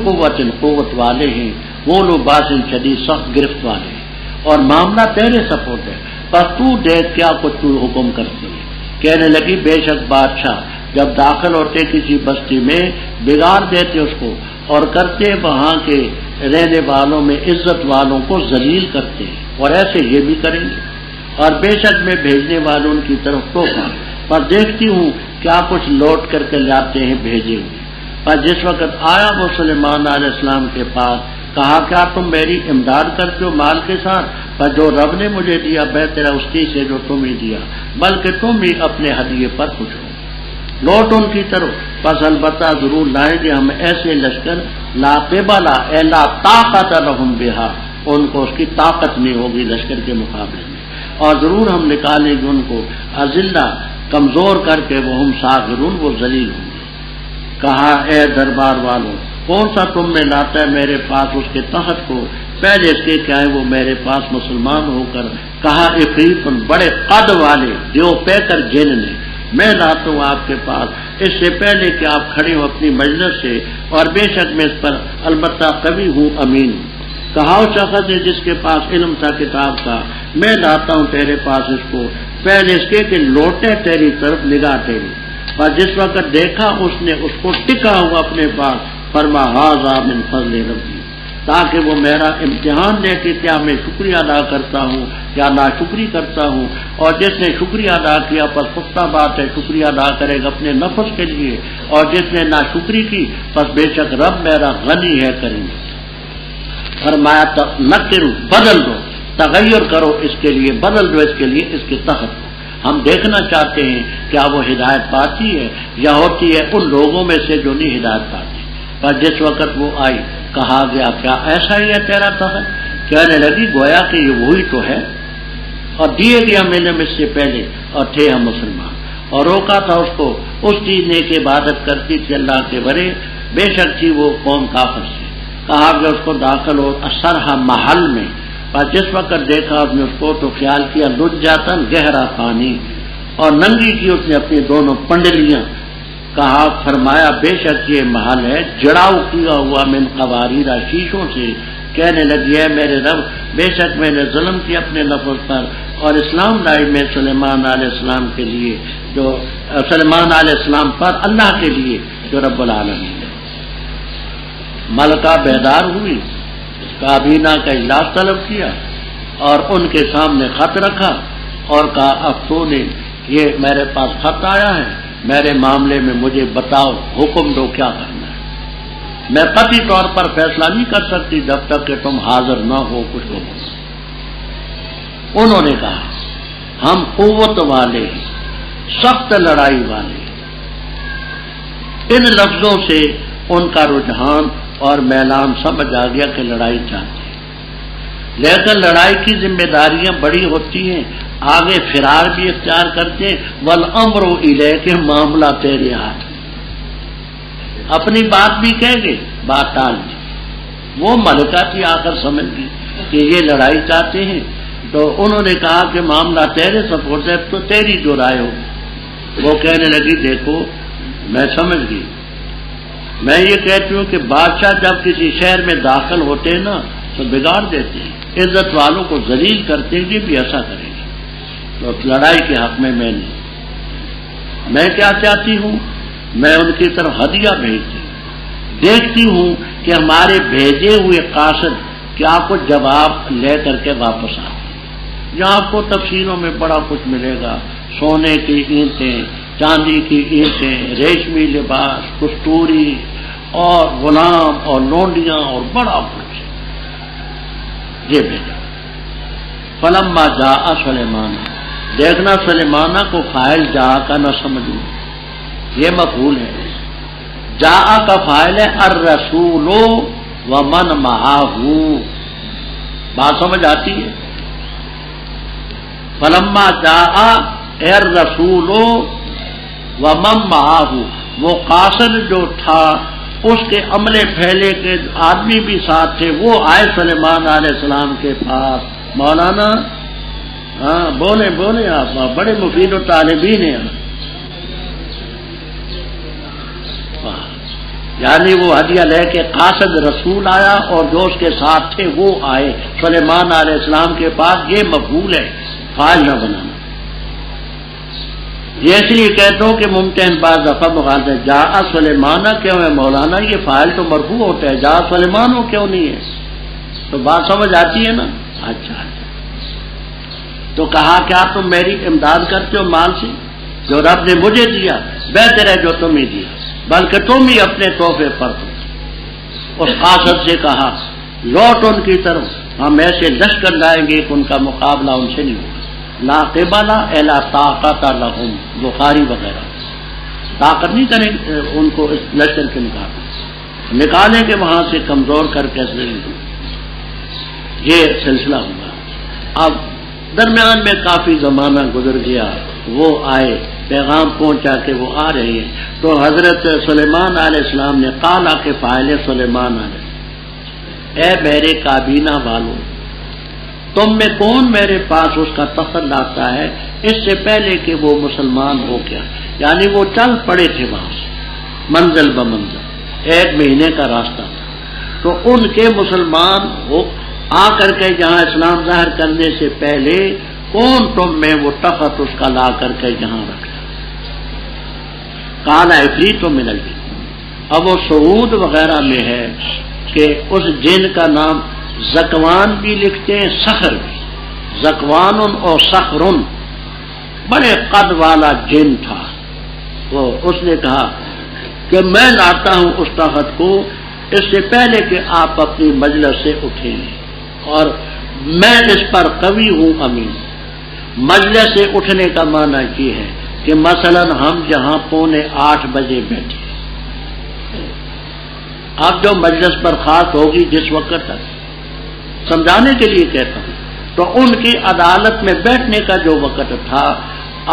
قوت والے ہیں، وہ لو باس شدید سخت گرفت والے ہیں، اور معاملہ تیرے سپورٹ ہے، پر تو دیکھ کیا کچھ تو حکم کرتی ہے۔ کہنے لگی بے شک بادشاہ جب داخل ہوتے کسی بستی میں بگاڑ دیتے اس کو، اور کرتے وہاں کے رہنے والوں میں عزت والوں کو ذلیل کرتے ہیں، اور ایسے یہ بھی کریں گے۔ اور بے شک میں بھیجنے والوں کی طرف ٹوکا، پر دیکھتی ہوں کیا کچھ لوٹ کر کے لاتے ہیں بھیجے ہوئے۔ پر جس وقت آیا وہ سلیمان علیہ السلام کے پاس، کہا کیا تم میری امداد کرتے ہو مال کے ساتھ؟ پر جو رب نے مجھے دیا بہتر ہے اس کی سے جو تم ہی دیا، بلکہ تم ہی اپنے ہدیے پر کچھ ہو۔ لوٹ ان کی طرف، پس البتہ ضرور لائیں گے ہم ایسے لشکر لا قبل لا طاقت لہم بہا، ان کو اس کی طاقت نہیں ہوگی لشکر کے مقابلے میں، اور ضرور ہم نکالیں گے ان کو اذلہ کمزور کر کے، وہ ہم صاغرون وہ ذلیل ہوں گے۔ کہا اے دربار والوں کون سا تم میں لاتا ہے میرے پاس اس کے تحت کو، پہلے اس کے کہ آئے وہ میرے پاس مسلمان ہو کر۔ کہا افریت بڑے قد والے دیو پہ کر جن نے، میں لاتا ہوں آپ کے پاس اس سے پہلے کہ آپ کھڑے ہو اپنی مجلس سے، اور بے شک میں اس پر البتہ قوی ہوں امین ہوں۔ کہا وہ شخص ہے جس کے پاس علم تھا کتاب کا، میں لاتا ہوں تیرے پاس اس کو پہلے اس کے کہ لوٹے تیری طرف نگاہ تیری۔ پر جس وقت دیکھا اس نے اس کو ٹکا ہوا اپنے پاس، فرما ھذا من فضل ربی، تاکہ وہ میرا امتحان لے کہ کیا میں شکریہ ادا کرتا ہوں یا ناشکری کرتا ہوں، اور جس نے شکریہ ادا کیا پس پختہ بات ہے شکریہ ادا کرے گا اپنے نفس کے لیے، اور جس نے ناشکری کی پس بے شک رب میرا غنی ہے کریم۔ فرمایا نقر بدل دو، تغیر کرو اس کے لیے، بدل دو اس کے لیے اس کے تحت۔ ہم دیکھنا چاہتے ہیں کیا وہ ہدایت پاتی ہے یا ہوتی ہے ان لوگوں میں سے جو نہیں ہدایت پاتی۔ پر جس وقت وہ آئی کہا گیا کیا ایسا ہی ہے تیرا تحت؟ کہنے لگی گویا کہ یہ وہی تو ہے، اور دیے گیا میں نے مجھ سے پہلے اور تھے ہم مسلمان، اور روکا تھا اس کو اس چیز نے کہ عبادت کرتی تھی اللہ کے برے، بے شک تھی وہ قوم کافر سے۔ کہا کہ اس کو داخل ہو اسرہ محل میں، پر جس وقت دیکھا اس نے اس کو تو خیال کیا لجاتن گہرا پانی، اور ننگی کی اس نے اپنی دونوں پنڈلیاں۔ کہا فرمایا بے شک یہ محل ہے جڑاؤ کیا ہوا من قواریر شیشوں سے۔ کہنے لگی ہے میرے رب بے شک میں نے ظلم کیا اپنے نفس پر، اور اسلام لائی میں سلیمان علیہ السلام کے لیے، جو سلیمان علیہ السلام پر اللہ کے لیے جو رب العالمین ہے۔ ملکہ بیدار ہوئی، کابینہ کا اجلاس طلب کیا، اور ان کے سامنے خط رکھا اور کہا اب تو نے یہ میرے پاس خط آیا ہے، میرے معاملے میں مجھے بتاؤ، حکم دو کیا کرنا ہے۔ میں قطعی طور پر فیصلہ نہیں کر سکتی جب تک کہ تم حاضر نہ ہو کچھ لوگوں۔ انہوں نے کہا ہم قوت والے ہیں، سخت لڑائی والے۔ ان لفظوں سے ان کا رجحان اور میلان سمجھ آ گیا کہ لڑائی چاہتے ہیں، لیکن لڑائی کی ذمہ داریاں بڑی ہوتی ہیں، آگے فرار بھی اختیار کرتے ہیں، والامر الیک کہ معاملہ تیرے ہاتھ، اپنی بات بھی کہیں گے بات ٹال دی۔ وہ ملکہ تھی آخر سمجھ گئی کہ یہ لڑائی چاہتے ہیں، تو انہوں نے کہا کہ معاملہ تیرے سپورٹ ہے تو تیری جو رائے ہو۔ وہ کہنے لگی دیکھو میں سمجھ گئی، میں یہ کہتی ہوں کہ بادشاہ جب کسی شہر میں داخل ہوتے ہیں نا تو بگاڑ دیتے ہیں، عزت والوں کو ذلیل کرتے ہیں، یہ بھی ایسا کریں گے۔ تو لڑائی کے حق میں نہیں، میں کیا چاہتی ہوں، میں ان کی طرف ہدیہ بھیجتی ہوں، دیکھتی ہوں کہ ہمارے بھیجے ہوئے قاصد کیا کچھ جواب لے کر کے واپس آتے ہیں۔ یہاں آپ کو تفسیروں میں بڑا کچھ ملے گا، سونے کی اینٹیں، چاندی کی اینٹیں، ریشمی لباس، کستوری اور غلام اور لونڈیاں اور بڑا کچھ یہ بھیجا۔ فلما جاء سلیمان، دیکھنا سلیمانہ کو فاعل جاء کا نہ سمجھو، یہ مفعول ہے، جاء کا فاعل ہے الرسول ومن معه، بات سمجھ آتی ہے؟ فلما جاء الرسول ومن معه، وہ قاصد جو تھا اس کے عملے پھیلے کے آدمی بھی ساتھ تھے، وہ آئے سلیمان علیہ السلام کے پاس مولانا ہاں بولیں بولیں آپ بڑے مفید و طالبین ہیں. یعنی وہ ہدیہ لے کے قاصد رسول آیا اور جو اس کے ساتھ تھے وہ آئے سلیمان علیہ السلام کے پاس. یہ مفعول ہے، فاعل نہ بنانا. یہ اس لیے کہتا ہوں کہ ممتحن بعض دفعہ مغالطہ ہے. جاء سلیمانہ کیوں ہے مولانا؟ یہ فاعل تو مرفوع ہوتا ہے، جاء سلیمان ہو کیوں نہیں ہے؟ تو بات سمجھ آتی ہے نا. اچھا تو کہا کیا تم میری امداد کرتے ہو مال سے جو رب نے مجھے دیا؟ بہتر ہے جو تم ہی دیا، بلکہ تم ہی اپنے تحفے پر دو. اس قاصد سے کہا لوٹ ان کی طرف، ہم ایسے لشکر لائیں گے کہ ان کا مقابلہ ان سے نہیں ہوگا. لا قبل الا طاقت لهم، بخاری وغیرہ. طاقت نہیں کریں ان کو اس لشکر کے نکالیں گے وہاں سے کمزور کر کے. یہ سلسلہ ہوا. اب درمیان میں کافی زمانہ گزر گیا، وہ آئے، پیغام پہنچا کہ وہ آ رہے ہیں. تو حضرت سلیمان علیہ السلام نے قالا کے فاعل سلیمان علیہ، اے میرے کابینہ والوں، تم میں کون میرے پاس اس کا تخت لاتا ہے اس سے پہلے کہ وہ مسلمان ہو گیا. یعنی وہ چل پڑے تھے وہاں سے منزل بمنزل، 1 مہینے کا راستہ تھا. تو ان کے مسلمان ہو آ کر کے یہاں اسلام ظاہر کرنے سے پہلے کون تم میں وہ تخت اس کا لا کر کے یہاں رکھا؟ قال عفریت من الجن. اب وہ سعود وغیرہ میں ہے کہ اس جن کا نام زکوان بھی لکھتے ہیں، سخر بھی. زکوان اور سخرن بڑے قد والا جن تھا. وہ اس نے کہا کہ میں لاتا ہوں اس تخت کو اس سے پہلے کہ آپ اپنی مجلس سے اٹھیں، اور میں اس پر قوی ہوں امین. مجلس سے اٹھنے کا معنی یہ ہے کہ مثلا ہم جہاں 7:45 بجے بیٹھے، اب جو مجلس برخاست ہوگی جس وقت تک، سمجھانے کے لیے کہتا ہوں، تو ان کی عدالت میں بیٹھنے کا جو وقت تھا،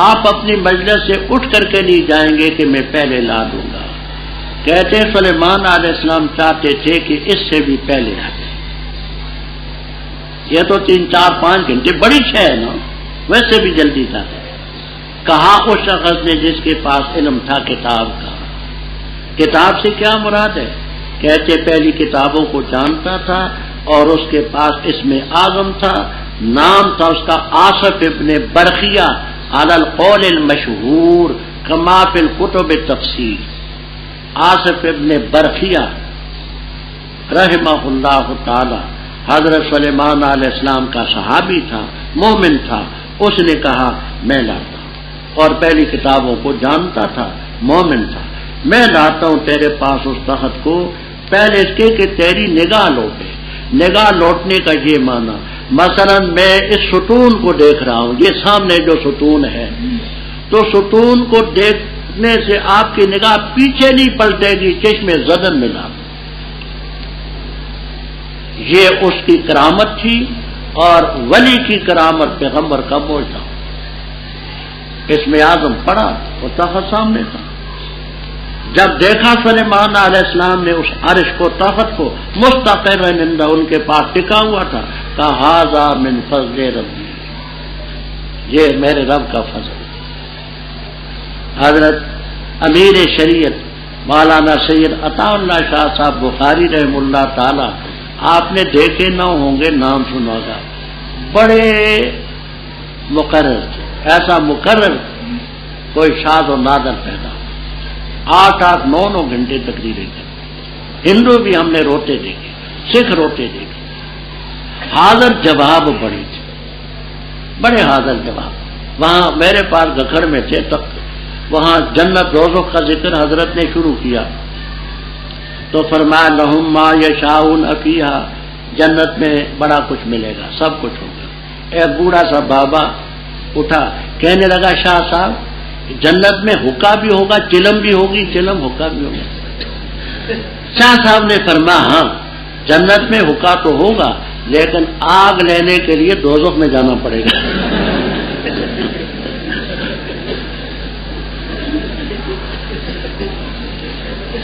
آپ اپنی مجلس سے اٹھ کر کے نہیں جائیں گے کہ میں پہلے لا دوں گا. کہتے ہیں سلیمان علیہ السلام چاہتے تھے کہ اس سے بھی پہلے آ جائے. یہ تو 3, 4, 5 گھنٹے بڑی شے ہے نا، ویسے بھی جلدی تھا. کہا اس شخص نے جس کے پاس علم تھا کتاب کا. کتاب سے کیا مراد ہے؟ کہتے پہلی کتابوں کو جانتا تھا اور اس کے پاس اسم اعظم تھا، نام تھا اس کا آصف ابن برخیہ علی القول المشہور کما فی الکتب التفسیر. آصف ابن برخیہ رحمہ اللہ تعالی حضرت سلیمان علیہ السلام کا صحابی تھا، مومن تھا. اس نے کہا میں لاتا ہوں، اور پہلی کتابوں کو جانتا تھا، مومن تھا. میں لاتا ہوں تیرے پاس اس تخت کو پہلے اس کے کہ تیری نگاہ لوٹے. نگاہ لوٹنے کا یہ معنی، مثلا میں اس ستون کو دیکھ رہا ہوں، یہ سامنے جو ستون ہے، تو ستون کو دیکھنے سے آپ کی نگاہ پیچھے نہیں پلٹے گی، چشم زدن ملا. یہ اس کی کرامت تھی، اور ولی کی کرامت پیغمبر کا موجزہ. اسم اعظم پڑھا وہ تخت سامنے تھا. جب دیکھا سلیمان علیہ السلام نے اس عرش کو، تخت کو مستقر نندہ ان کے پاس ٹکا ہوا تھا، کہا ھذا من فضل ربی، یہ میرے رب کا فضل. حضرت امیر شریعت مولانا سید عطا اللہ شاہ صاحب بخاری رحم اللہ تعالی، آپ نے دیکھے نہ ہوں گے، نام سنا گا، بڑے مقرر تھے. ایسا مقرر کوئی شاذ و نادر پیدا، 8, 9 گھنٹے تقریریں کرتے. ہندو بھی ہم نے روتے دیکھے، سکھ روتے دیکھے. حاضر جواب بڑے تھے، بڑے حاضر جواب. وہاں میرے پاس گکھڑ میں تھے، وہاں جنت دوزخ کا ذکر حضرت نے شروع کیا، تو فرمایا لہم ما یشاؤون فیہا، جنت میں بڑا کچھ ملے گا، سب کچھ ہوگا. ایک بوڑھا سا بابا اٹھا، کہنے لگا شاہ صاحب جنت میں حقہ بھی ہوگا، چلم بھی ہوگی، چلم حقہ بھی ہوگا. شاہ صاحب نے فرمایا ہاں جنت میں حقہ تو ہوگا، لیکن آگ لینے کے لیے دوزخ میں جانا پڑے گا.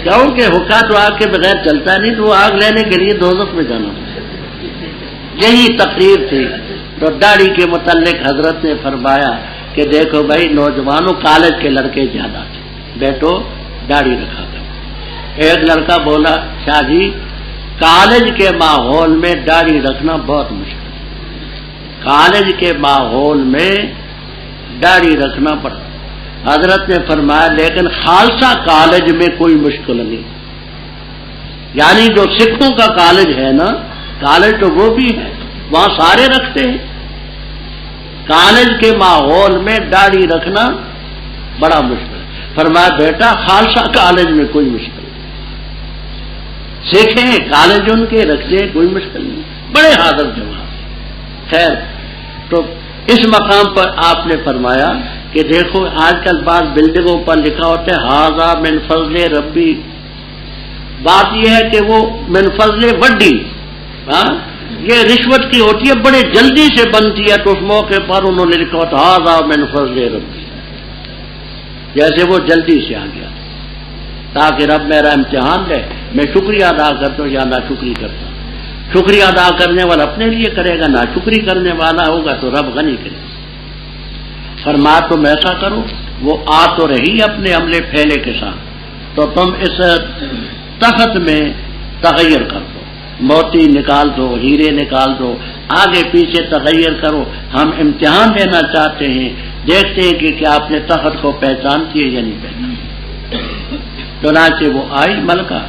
کیونکہ حقہ تو آگ کے بغیر چلتا نہیں، تو وہ آگ لینے کے لیے دوزخ میں جانا پڑے. یہی تقریر تھی. تو داڑھی کے متعلق حضرت نے فرمایا کہ دیکھو بھائی نوجوانوں کالج کے لڑکے زیادہ تھے، بیٹو داڑھی رکھا کر۔ ایک لڑکا بولا شاہ جی کالج کے ماحول میں داڑھی رکھنا بہت مشکل ہے، کالج کے ماحول میں داڑھی رکھنا پڑتا۔ حضرت نے فرمایا لیکن خالصہ کالج میں کوئی مشکل نہیں، یعنی جو سکھوں کا کالج ہے نا، کالج تو وہ بھی ہے، وہاں سارے رکھتے ہیں، کالج کے ماحول میں داڑھی رکھنا بڑا مشکل ہے۔ فرمایا بیٹا خالصہ کالج میں کوئی مشکل نہیں، سیکھیں کالج ان کے رکھتے ہیں، کوئی مشکل نہیں، بڑے حاضر جواب۔ خیر تو اس مقام پر آپ نے فرمایا کہ دیکھو آج کل بعض بلڈنگوں پر لکھا ہوتا ہے ھذا من فضل ربی، بات یہ ہے کہ وہ من فضل وڈی، یہ رشوت کی ہوتی ہے، بڑے جلدی سے بنتی ہے، تو اس موقع پر انہوں نے لکھا ہوتا ھذا من فضل ربی، جیسے وہ جلدی سے آ گیا تاکہ رب میرا امتحان لے، میں شکریہ ادا کرتا ہوں یا ناشکری کرتا ہوں۔ شکریہ ادا کرنے والا اپنے لیے کرے گا، ناشکری کرنے والا ہوگا تو رب غنی کرے گا۔ فرما تم ایسا کرو، وہ آ تو رہی اپنے عملے پھیلے کے ساتھ، تو تم اس تخت میں تغیر کر دو، موتی نکال دو، ہیرے نکال دو، آگے پیچھے تغیر کرو، ہم امتحان لینا چاہتے ہیں، دیکھتے ہیں کہ کیا آپ نے تخت کو پہچانتی ہے یا نہیں پہچانتی۔ چنانچہ وہ آئی ملکہ،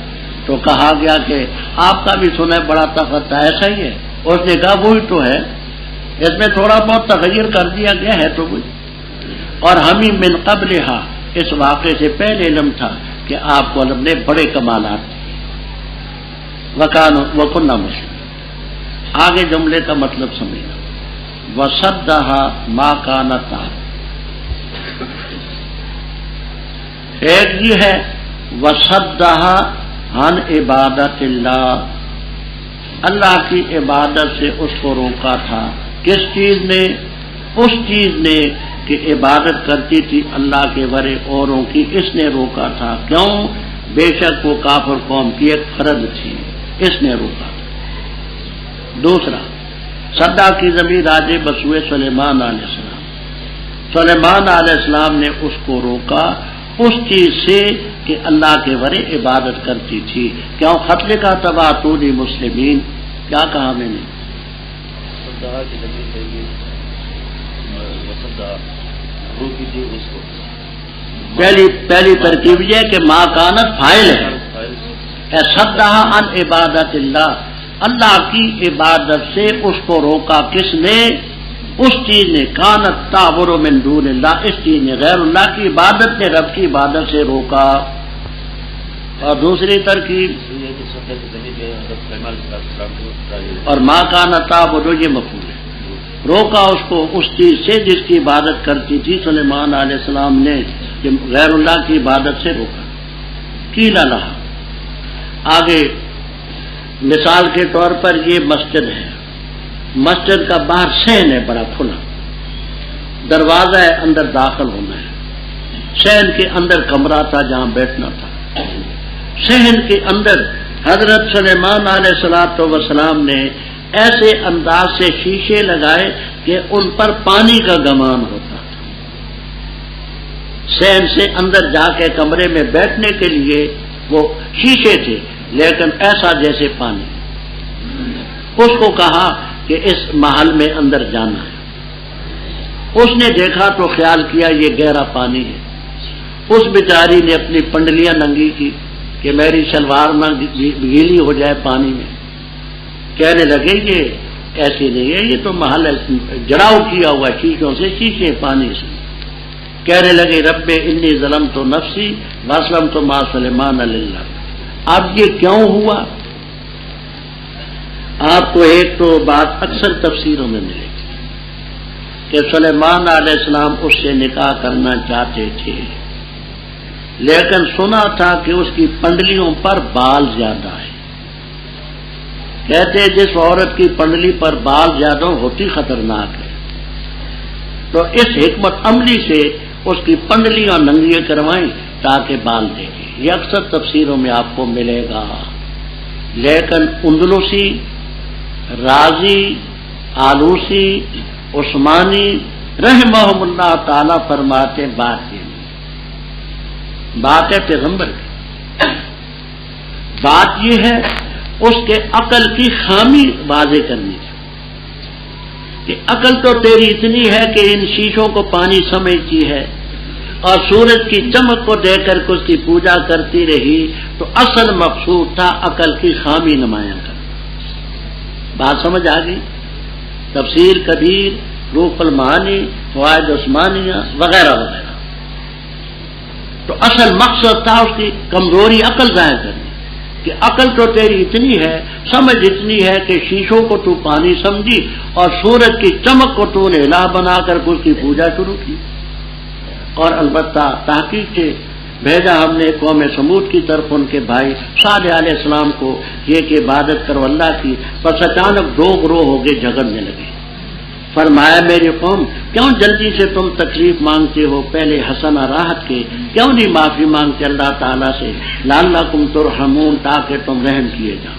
تو کہا گیا کہ آپ کا بھی سنا ہے بڑا تخت ہے، ایسا ہی ہے؟ اس نے کہا وہی تو ہے، اس میں تھوڑا بہت تغیر کر دیا گیا ہے تو وہی، اور ہمیں من قبلہا، اس واقعے سے پہلے علم تھا کہ آپ کو نے بڑے کمالات وَكُنَّا مُسْلِمِينَ۔ آگے جملے کا مطلب سمجھنا، وَصَدَّهَا مَا كَانَ تَعْبُدُ، ایک یہ ہے وَصَدَّهَا عن عبادت اللہ، اللہ کی عبادت سے اس کو روکا تھا، کس چیز نے؟ اس چیز نے کہ عبادت کرتی تھی اللہ کے ورے اوروں کی، اس نے روکا تھا۔ کیوں؟ بے شک وہ کافر قوم کی ایک فرض تھی، اس نے روکا تھا۔ دوسرا صدا کی ضمیر راجے بسوئے سلیمان علیہ السلام، سلیمان علیہ السلام نے اس کو روکا اس چیز سے کہ اللہ کے ورے عبادت کرتی تھی۔ کیوں خط لکھا تبعتونی مسلمین؟ کیا کہا میں نے؟ پہلی ترکیب یہ کہ ما کانت فاعل ہے، صدھا عن عبادت اللہ، اللہ کی عبادت سے اس کو روکا کس نے؟ اس چیز نے، کانت تعبر من دون اللہ، اس چیز نے غیر اللہ کی عبادت نے رب کی عبادت سے روکا۔ اور دوسری ترکیب اور ما کانت تعبر، یہ مفعول ہے، روکا اس کو اس چیز سے جس کی عبادت کرتی تھی سلیمان علیہ السلام نے، کہ غیر اللہ کی عبادت سے روکا۔ قیل لہا، آگے مثال کے طور پر یہ مسجد ہے، مسجد کا باہر صحن ہے بڑا کھلا، دروازہ ہے، اندر داخل ہونا ہے، صحن کے اندر کمرہ تھا جہاں بیٹھنا تھا، صحن کے اندر حضرت سلیمان علیہ السلام نے ایسے انداز سے شیشے لگائے کہ ان پر پانی کا گمان ہوتا تھا، صحن سے اندر جا کے کمرے میں بیٹھنے کے لیے وہ شیشے تھے لیکن ایسا جیسے پانی۔ اس کو کہا کہ اس محل میں اندر جانا ہے، اس نے دیکھا تو خیال کیا یہ گہرا پانی ہے، اس بیچاری نے اپنی پنڈلیاں ننگی کی کہ میری شلوار نہ گیلی ہو جائے پانی میں، کہنے لگے یہ ایسی نہیں ہے، یہ تو محل جڑاؤ کیا ہوا شیشوں سے، شیشے پانی سے۔ کہنے لگے رب انی ظلمت نفسی واسلمت مع سلیمان للہ۔ اب یہ کیوں ہوا؟ آپ کو ایک تو بات اکثر تفسیروں میں ملے گی کہ سلیمان علیہ السلام اس سے نکاح کرنا چاہتے تھے لیکن سنا تھا کہ اس کی پنڈلیوں پر بال زیادہ ہے، کہتے جس عورت کی پنڈلی پر بال زیادہ ہوتی خطرناک ہے، تو اس حکمت عملی سے اس کی پنڈلیاں ننگیاں کروائیں تاکہ بال دیکھیں۔ یہ اکثر تفسیروں میں آپ کو ملے گا، لیکن اندلسی، رازی آلوسی عثمانی رحمہم اللہ تعالی فرماتے بات یہ نہیں، بات ہے پیغمبر کی، بات یہ ہے اس کے عقل کی خامی واضح کرنی ہے کہ عقل تو تیری اتنی ہے کہ ان شیشوں کو پانی سمجھتی ہے اور سورج کی چمک کو دیکھ کر اس کی پوجا کرتی رہی، تو اصل مقصود تھا عقل کی خامی نمایاں کرنا۔ بات سمجھ آ گئی؟ تفسیر کبیر، روح المعانی، فوائد عثمانیہ وغیرہ وغیرہ، تو اصل مقصد تھا اس کی کمزوری عقل ظاہر کرنی کہ عقل تو تیری اتنی ہے، سمجھ اتنی ہے کہ شیشوں کو تو پانی سمجھی اور سورج کی چمک کو تو نے الہ بنا کر اس کی پوجا شروع کی۔ اور البتہ تحقیق سے بھیجا ہم نے قوم سمود کی طرف ان کے بھائی صالح علیہ السلام کو یہ کہ عبادت کرو اللہ کی، بس اچانک دو گروہ ہو گئے، جھگڑنے لگے۔ فرمایا میری قوم کیوں جلدی سے تم تکلیف مانگتے ہو، پہلے حسن راحت کے کیوں نہیں معافی مانگتے اللہ تعالیٰ سے، لعلکم ترحمون، تاکہ تم رحم کیے جاؤ۔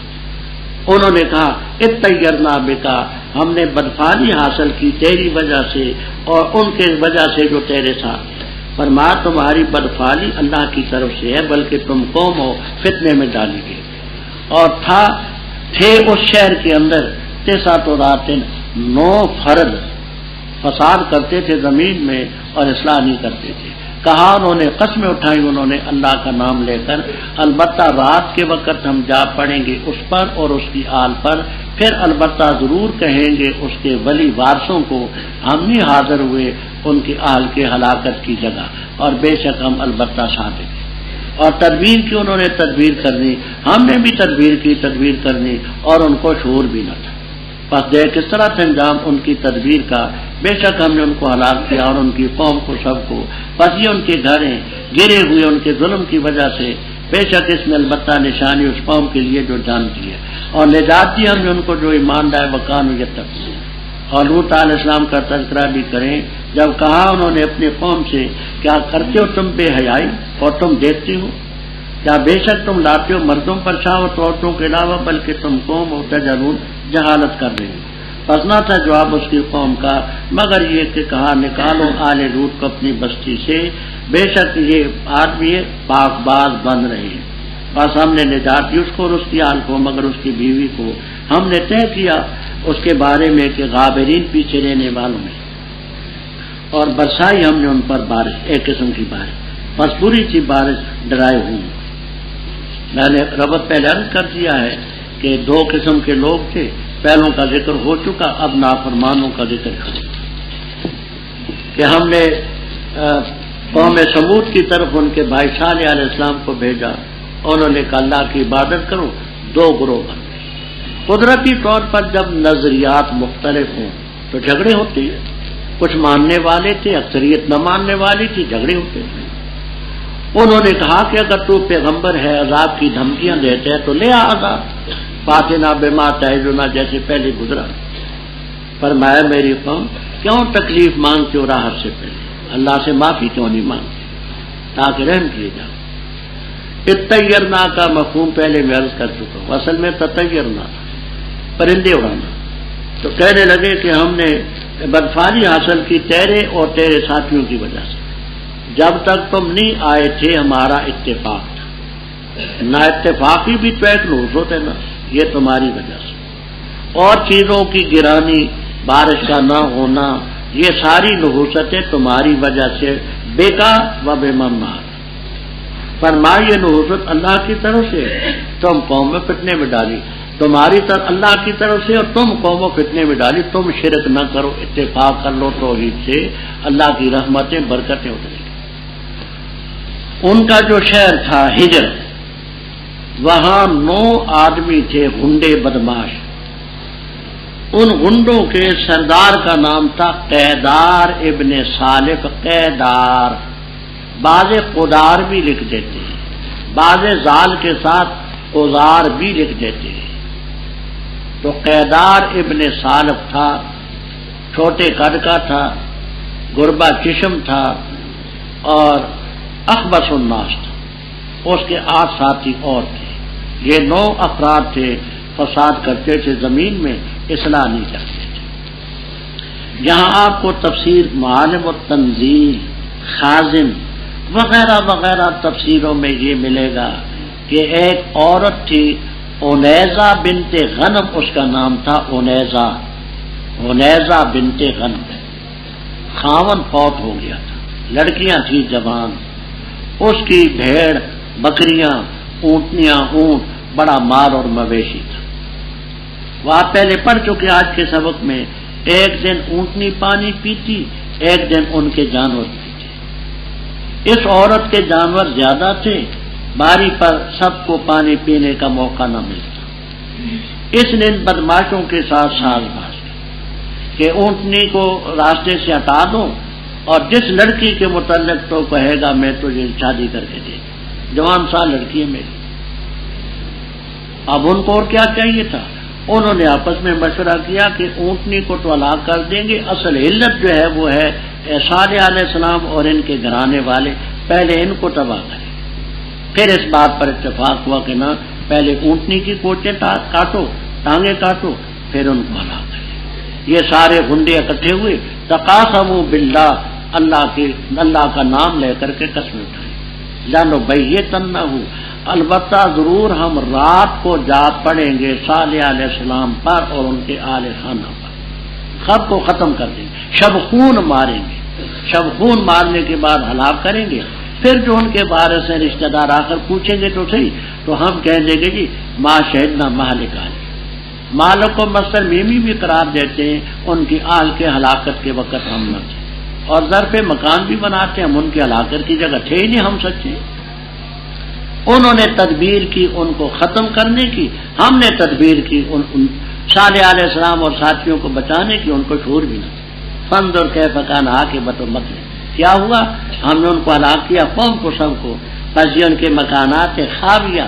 انہوں نے کہا اطیرنا بکا، ہم نے بدفالی حاصل کی تیری وجہ سے اور ان کے وجہ سے جو تیرے ساتھ۔ فرمایا تمہاری بدفالی اللہ کی طرف سے ہے، بلکہ تم قوم ہو فتنے میں ڈالی گئی۔ اور تھے اس شہر کے اندر 9 راتیں 9 فرد فساد کرتے تھے زمین میں اور اصلاح نہیں کرتے تھے۔ کہا انہوں نے قسمیں اٹھائی انہوں نے اللہ کا نام لے کر، البتہ رات کے وقت ہم جا پڑیں گے اس پر اور اس کی آل پر، پھر البتہ ضرور کہیں گے اس کے ولی وارثوں کو ہم نہیں حاضر ہوئے ان کی آل کے ہلاکت کی جگہ، اور بے شک ہم البتہ صادق ہیں۔ اور تدبیر کی انہوں نے تدبیر کرنی، ہم نے بھی تدبیر کرنی، اور ان کو شعور بھی نہ تھا۔ بس دیکھ کس طرح تھا انجام ان کی تدبیر کا، بے شک ہم نے ان کو ہلاک کیا اور ان کی قوم کو سب کو، بس یہ ان کے گھر ہیں گرے ہوئے ان کے ظلم کی وجہ سے، بے شک اس میں البتہ نشانی اس قوم کے لیے جو جانتی ہے، اور نجات دی ہم نے ان کو جو ایمان لائے وقانوا یتقون۔ اور لوط علیہ السلام کا تذکرہ بھی کریں، جب کہا انہوں نے اپنی قوم سے کیا کرتے ہو تم بے حیائی اور تم دیکھتے ہو، کیا بے شک تم لاتے ہو مردوں پر شہوت عورتوں کے علاوہ، بلکہ تم قوم ہو تجہلون، جہالت کر رہی ہو۔ پس نہ تھا جواب اس کی قوم کا مگر یہ کہ کہا نکالو آل لوط کو اپنی بستی سے، بے شک یہ آدمی پاک باز بن رہے ہیں۔ بس ہم نے نجات دی اس کو اور اس کی آل کو، مگر اس کی بیوی کو ہم نے طے کیا اس کے بارے میں کہ غابرین پیچھے رہنے والوں میں، اور برسائی ہم نے ان پر بارش، ایک قسم کی بارش، بس پوری سی بارش ڈرائے ہوئی۔ میں نے ربط پہلے عرض کر دیا ہے کہ 2 قسم کے لوگ تھے، پہلوں کا ذکر ہو چکا، اب نافرمانوں کا ذکر کریں کہ ہم نے قوم سمود کی طرف ان کے بھائی صالح علیہ السلام کو بھیجا، انہوں نے کہا اللہ کی عبادت کرو، 2 گروہ بن گئے۔ قدرتی طور پر جب نظریات مختلف ہوں تو جھگڑے ہوتے ہیں، کچھ ماننے والے تھے، اکثریت نہ ماننے والی تھی، جھگڑے ہوتے تھے۔ انہوں نے کہا کہ اگر تو پیغمبر ہے عذاب کی دھمکیاں دیتے ہے تو لے آ عذاب، فاتنا بما تعظنا جیسے پہلے گزرا۔ فرمایا میری قوم کیوں تکلیف مانگتے ہو راحت سے پہلے، اللہ سے معافی کیوں نہیں مانگتے تاکہ رحم کیے جاؤ۔ اطیرنا کا مفہوم پہلے میں عرض کر چکا ہوں، اصل میں تطیرنا پرندے اڑانا، تو کہنے لگے کہ ہم نے بدفالی حاصل کی تیرے اور تیرے ساتھیوں کی وجہ سے، جب تک تم نہیں آئے تھے ہمارا اتفاق تھا، نہ اتفاقی بھی تو ایک نحوست ہے نا، یہ تمہاری وجہ سے، اور چیزوں کی گرانی، بارش کا نہ ہونا، یہ ساری نحوستیں تمہاری وجہ سے، بیکا و بمن، فرمایا یہ نحوست اللہ کی طرف سے، تم قوم میں فتنے میں ڈالی، تمہاری طرف اللہ کی طرف سے اور تم قوم و فتنے میں ڈالی، تم شرک نہ کرو، اتفاق کر لو توحید سے، اللہ کی رحمتیں برکتیں اتریں گی۔ ان کا جو شہر تھا ہجر، وہاں 9 آدمی تھے غنڈے بدماش، ان غنڈوں کے سردار کا نام تھا قیدار ابن سالف، قیدار، بعض قدار بھی لکھ دیتے ہیں، بعض زال کے ساتھ قزار بھی لکھ دیتے ہیں۔ تو قیدار ابن سالف تھا، چھوٹے قد کا تھا، گربا چشم تھا اور اخبث الناس تھا، اس کے 8 ساتھی اور تھے۔ یہ 9 افراد تھے، فساد کرتے تھے زمین میں، اصلاح نہیں کرتے تھے۔ یہاں آپ کو تفسیر معالم التنزیل، خازن وغیرہ وغیرہ تفسیروں میں یہ ملے گا کہ ایک عورت تھی انیزہ بنت غنم، اس کا نام تھا انیزہ بنت غنم، خاون فوت ہو گیا تھا، لڑکیاں تھیں جوان، اس کی بھیڑ بکریاں اونٹنیاں اونٹ بڑا مال اور مویشی تھا۔ وہ آپ پہلے پڑھ چکے آج کے سبق میں، ایک دن اونٹنی پانی پیتی، ایک دن ان کے جانور پیتے۔ اس عورت کے جانور زیادہ تھے، باری پر سب کو پانی پینے کا موقع نہ ملتا، اس نے ان بدماشوں کے ساتھ ساز باز کہ اونٹنی کو راستے سے ہٹا دو اور جس لڑکی کے متعلق تو کہے گا میں تجھے شادی کر کے دے، جوان سال لڑکی ہے میری۔ اب ان کو اور کیا چاہیے تھا، انہوں نے آپس میں مشورہ کیا کہ اونٹنی کو تو ہلاک کر دیں گے، اصل علت جو ہے وہ ہے صالح علیہ السلام اور ان کے گھرانے والے، پہلے ان کو تباہ کریں۔ پھر اس بات پر اتفاق ہوا کہ نہ، پہلے اونٹنی کی کوچیں کاٹو، ٹانگیں کاٹو، پھر ان کو ہلاک کریں۔ یہ سارے گنڈے اکٹھے ہوئے، تقاسموا باللہ، اللہ کا نام لے کر کے قسم اٹھائی، لنبیتنہ، البتہ ضرور ہم رات کو جا پڑیں گے صالح علیہ السلام پر اور ان کے آل خانہ پر، سب کو ختم کر دیں گے، شب خون ماریں گے، شب خون مارنے کے بعد ہلاک کریں گے۔ پھر جو ان کے بارے سے رشتہ دار آ کر پوچھیں گے تو صحیح، تو ہم کہہ دیں گے جی ما شہدنا مہلک آل، مالک کو مصدر میمی بھی قرار دیتے ہیں، ان کی آل کے ہلاکت کے وقت ہم نہ تھے، اور ظرف مکان بھی بناتے ہیں، ہم ان کی ہلاکت کی جگہ تھے ہی نہیں، ہم سچے۔ انہوں نے تدبیر کی ان کو ختم کرنے کی، ہم نے تدبیر کی ان صالح علیہ السلام اور ساتھیوں کو بچانے کی، ان کو شعور بھی نہ۔ فانظر کیف کان عاقبۃ المکر، کیا ہوا، ہم نے ان کو ہلاک کیا، قوم کو سب کو، پس یہ ان کے مکانات خاویہ،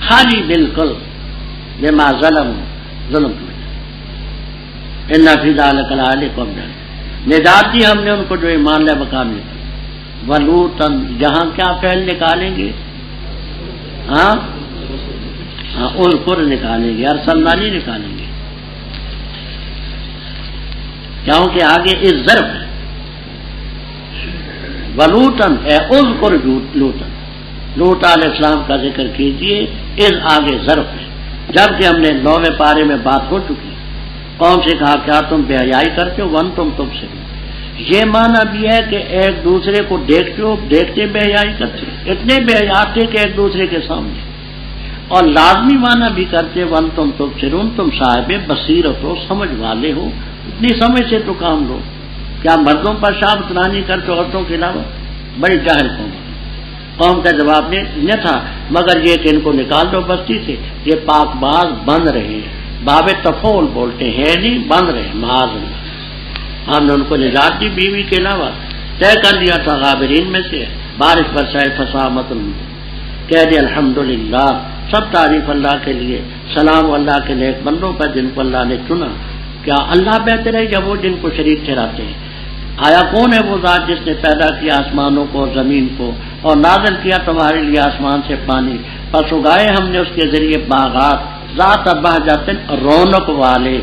خالی بالکل، بما ظلم کی وجہ، ان فی ذلک لقوم نجات دی ہم نے ان کو جو ایمان لے مقام میں، ولوطن، جہاں کیا فعل نکالیں گے، ہاں اذکر نکالیں گے، ارسلنا نہیں نکالیں گے، کیونکہ آگے اس ظرف ہے، ولوطن اے اذکر لوطن، لوط علیہ السلام کا ذکر کیجئے، اس آگے ظرف ہے، جبکہ ہم نے 9ویں پارے میں بات ہو چکی، قوم سے کہا کیا تم بے حیائی کرتے ہو، ون تم سے، یہ معنی بھی ہے کہ ایک دوسرے کو دیکھتے ہو، دیکھتے بے حیائی کرتے، اتنے بے حیا تھے کہ ایک دوسرے کے سامنے، اور لازمی معنی بھی کرتے ون تم تبصرون، تم صاحب بصیرت ہو، سمجھ والے ہو، اتنی سمجھ سے تو کام لو، کیا مردوں پر شام اتنانی کرتے عورتوں کے علاوہ، بڑی جاہل قوم کا جواب نہ تھا مگر یہ کہ ان کو نکال دو بستی سے، یہ پاک باز بن رہے ہیں، باب تفول بولتے ہیں نہیں، بن رہے ہیں، معاذ اللہ، ہم نے ان کو نجات دی بیوی کے علاوہ، طے کر لیا تھا غابرین میں سے، بارش برسائے فسامت، کہہ دے الحمدللہ، سب تعریف اللہ کے لیے، سلام اللہ کے نیک بندوں پر جن کو اللہ نے چنا، کیا اللہ بہتر ہے یا وہ جن کو شریک ٹھہراتے ہیں؟ آیا کون ہے وہ ذات جس نے پیدا کیا آسمانوں کو اور زمین کو اور نازل کیا تمہارے لیے آسمان سے پانی، پس اگائے ہم نے اس کے ذریعے باغات ذات بہجت رونق والے،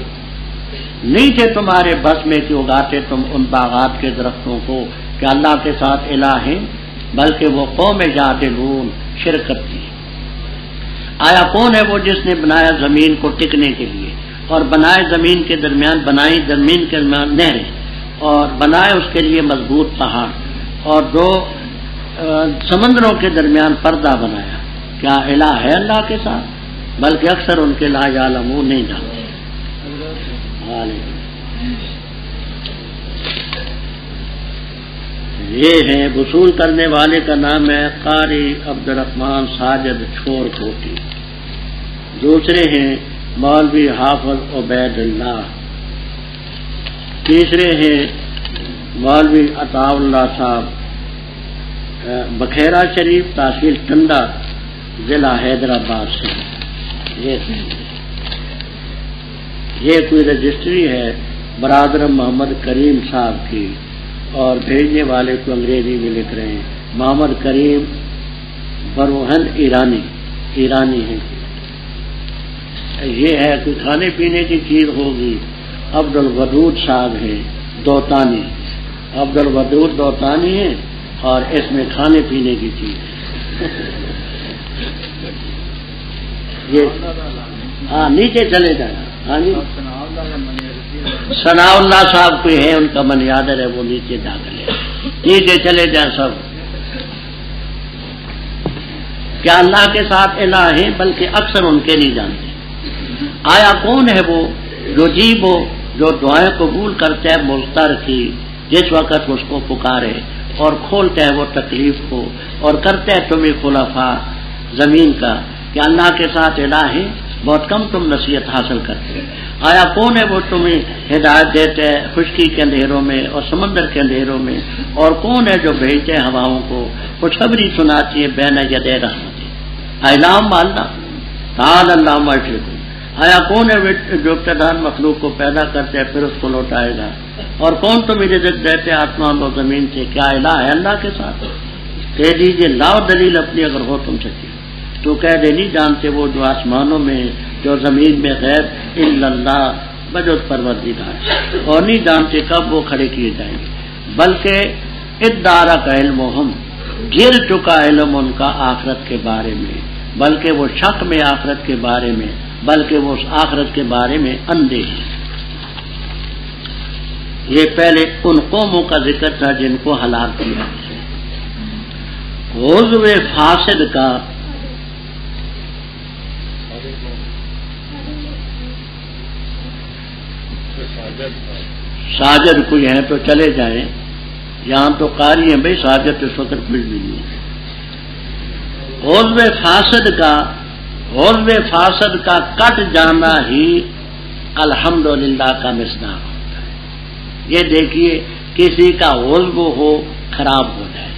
نہیں تھے تمہارے بس میں کہ اگاتے تم ان باغات کے درختوں کو، کہ اللہ کے ساتھ الہ ہیں، بلکہ وہ قوم یعدلون، شرکت کی۔ آیا کون ہے وہ جس نے بنایا زمین کو ٹکنے کے لیے اور بنائے زمین کے درمیان نہریں اور بنائے اس کے لیے مضبوط پہاڑ اور 2 سمندروں کے درمیان پردہ بنایا، کیا الہ ہے اللہ کے ساتھ؟ بلکہ اکثر ان کے لا یعلمون، نہیں جانتے۔ یہ ہیں وصول کرنے والے کا نام ہے قاری عبدالرحمن ساجد چھور کوٹی، دوسرے ہیں مولوی حافظ عبید اللہ، تیسرے ہیں مولوی عطا اللہ صاحب، بکھیرا شریف، تحصیل ٹنڈا، ضلع حیدرآباد سے۔ یہ کوئی رجسٹری ہے برادر محمد کریم صاحب کی، اور بھیجنے والے کو انگریزی میں لکھ رہے ہیں محمد کریم بروہن ایرانی ہیں۔ یہ ہے کوئی کھانے پینے کی چیز ہوگی، عبد الودود صاحب ہیں، دوتانی، عبد الودود دوتانی ہے اور اس میں کھانے پینے کی چیز ہے۔ یہ ہاں نیچے چلے جائیں۔ ہاں جی ثناء اللہ صاحب کوئی ہے، ان کا منیادر ہے، وہ نیچے داخل ہے، نیچے چلے جائیں سب۔ کیا اللہ کے ساتھ الہ ہے؟ بلکہ اکثر ان کے نہیں جانتے۔ آیا کون ہے وہ جو جیب ہو، جو دعائیں قبول کرتا ہے مضطر کی جس وقت اس کو پکارے، اور کھولتا ہے وہ تکلیف کو، اور کرتا ہے تمہیں خلفاء زمین کا۔ کہ اللہ کے ساتھ الہ ہے؟ بہت کم تم نصیحت حاصل کرتے۔ آیا کون ہے وہ تمہیں ہدایت دیتے ہے خشکی کے اندھیروں میں اور سمندر کے اندھیروں میں؟ اور کون ہے جو بھیجتے ہیں ہواؤں کو، خوشخبری سناتی ہے بین یدی رحمتی؟ اعلام اللہ تعالی اللہ مشرق۔ آیا کون ہے جو ابتداء مخلوق کو پیدا کرتے ہے پھر اس کو لوٹائے گا؟ اور کون تمہیں رزق دیتے آسمان و زمین سے؟ کیا الہ ہے اللہ کے ساتھ؟ کہہ دیجیے لاؤ دلیل اپنی اگر ہو تم سچی۔ تو کہہ دے نہیں جانتے وہ جو آسمانوں میں جو زمین میں غیب الا اللہ بجز پروردگار، اور نہیں جانتے کب وہ کھڑے کیے جائیں گے۔ بلکہ ادارہ کا علم ہم گر چکا علم ان کا آخرت کے بارے میں، بلکہ وہ شک میں آخرت کے بارے میں، بلکہ وہ اس آخرت کے بارے میں اندھے ہیں۔ یہ پہلے ان قوموں کا ذکر تھا جن کو ہلاک کیا۔ عضو فاسد کا ساجد کوئی ہیں تو چلے جائیں، یہاں تو قاری ہیں بھائی، ساجد اس وقت کچھ بھی نہیں ہے۔ عضو فاسد کا کٹ جانا ہی الحمدللہ کا مصداق ہوتا ہے۔ یہ دیکھیے کسی کا عضو ہو خراب ہو جائے،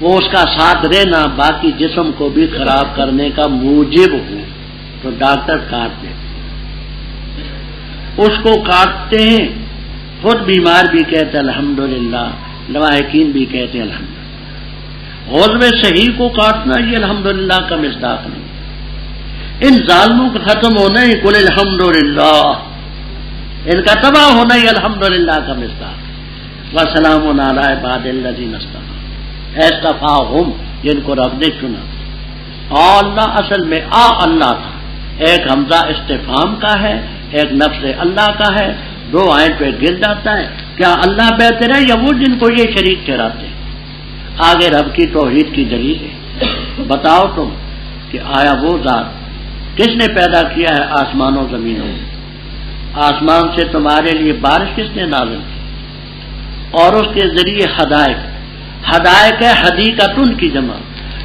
وہ اس کا ساتھ رہنا باقی جسم کو بھی خراب کرنے کا موجب ہو تو ڈاکٹر کاٹ دیتے، اس کو کاٹتے ہیں، خود بیمار بھی کہتے الحمدللہ، لواحقین بھی کہتے الحمدللہ۔ عضو صحیح کو کاٹنا یہ الحمدللہ کا مصداق نہیں۔ ان ظالموں کا ختم ہونا ہی قل الحمدللہ، ان کا تباہ ہونا ہی الحمدللہ کا مصداق۔ وسلام علی عباد الذین اصطفیٰ، اصطفاہم جن کو رب نے چنا۔ اللہ اصل میں اللہ تھا، ایک حمزہ استفہام کا ہے، ایک نفس اللہ کا ہے، دو آئین پہ گر جاتا ہے۔ کیا اللہ بہتر ہے یا وہ جن کو یہ شریک ٹھہراتے ہیں؟ آگے رب کی توحید کی دلیل ہے۔ بتاؤ تم کہ آیا وہ ذات کس نے پیدا کیا ہے آسمان و زمینوں میں؟ آسمان سے تمہارے لیے بارش کس نے نازل کی؟ اور اس کے ذریعے ہدایت ہے حدیقتن کی جمع۔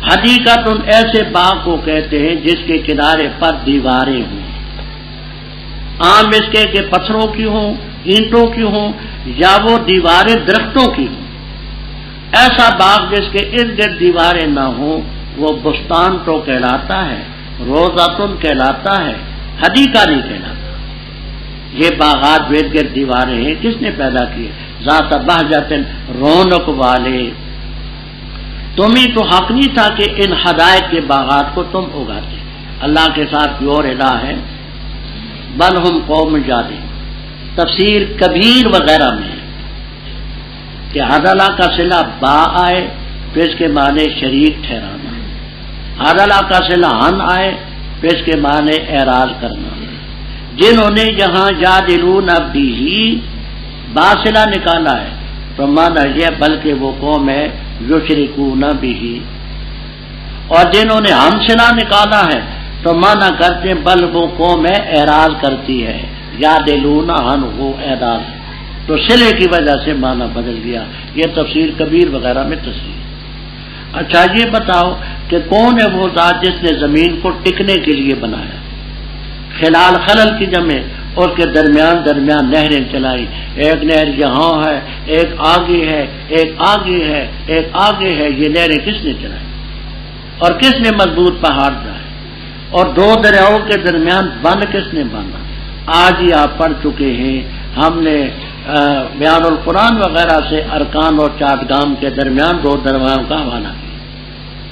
حدیقتن ایسے باغ کو کہتے ہیں جس کے کنارے پر دیواریں ہوں، عام اس کے پتھروں کی ہوں، اینٹوں کی ہوں، یا وہ دیواریں درختوں کی ہوں۔ ایسا باغ جس کے ارد گرد دیواریں نہ ہوں وہ بستان تو کہلاتا ہے، روضاتن کہلاتا ہے، حدیقہ نہیں کہلاتا۔ یہ باغات ارد گرد دیواریں ہیں، کس نے پیدا کیے؟ ذات بہجتن، رونق والے۔ تمہیں تو حق نہیں تھا کہ ان ہدایت کے باغات کو تم اگاتے۔ اللہ کے ساتھ کوئی اور الہ ہے؟ بل ہم قوم جادل، تفسیر کبیر وغیرہ میں کہ عدلہ کا صلہ با آئے پھر اس کے معنی شریک ٹھہرانا، عدلہ کا صلہ ان آئے پھر اس کے معنی اعراض کرنا۔ جنہوں نے یہاں جادلون بھی با صلہ نکالا ہے تو معنی یہ بلکہ وہ قوم ہے یشرکون بھی، اور جنہوں نے ہم صلہ نکالا ہے تو معنی کرتے ہیں بل وہ قوم ہے اعراض کرتی ہے، یادلون ہن ہو اعراض، تو صلے کی وجہ سے معنی بدل گیا۔ یہ تفسیر کبیر وغیرہ میں تفسیر۔ اچھا یہ بتاؤ کہ کون ہے وہ ذات جس نے زمین کو ٹکنے کے لیے بنایا؟ خلال خلل کی جمع، اور کے درمیان نہریں چلائی، ایک نہر یہاں ہے، ایک آگے ہے، ایک آگے ہے، ایک آگے ہے۔ یہ نہریں کس نے چلائی اور کس نے مضبوط پہاڑ چڑھائے؟ اور دو دریاؤں کے درمیان بند کس نے باندھا؟ آج ہی آپ پڑھ چکے ہیں، ہم نے بیان القرآن وغیرہ سے ارکان اور چاٹگام کے درمیان دو دریاؤں کا حوالہ کیا۔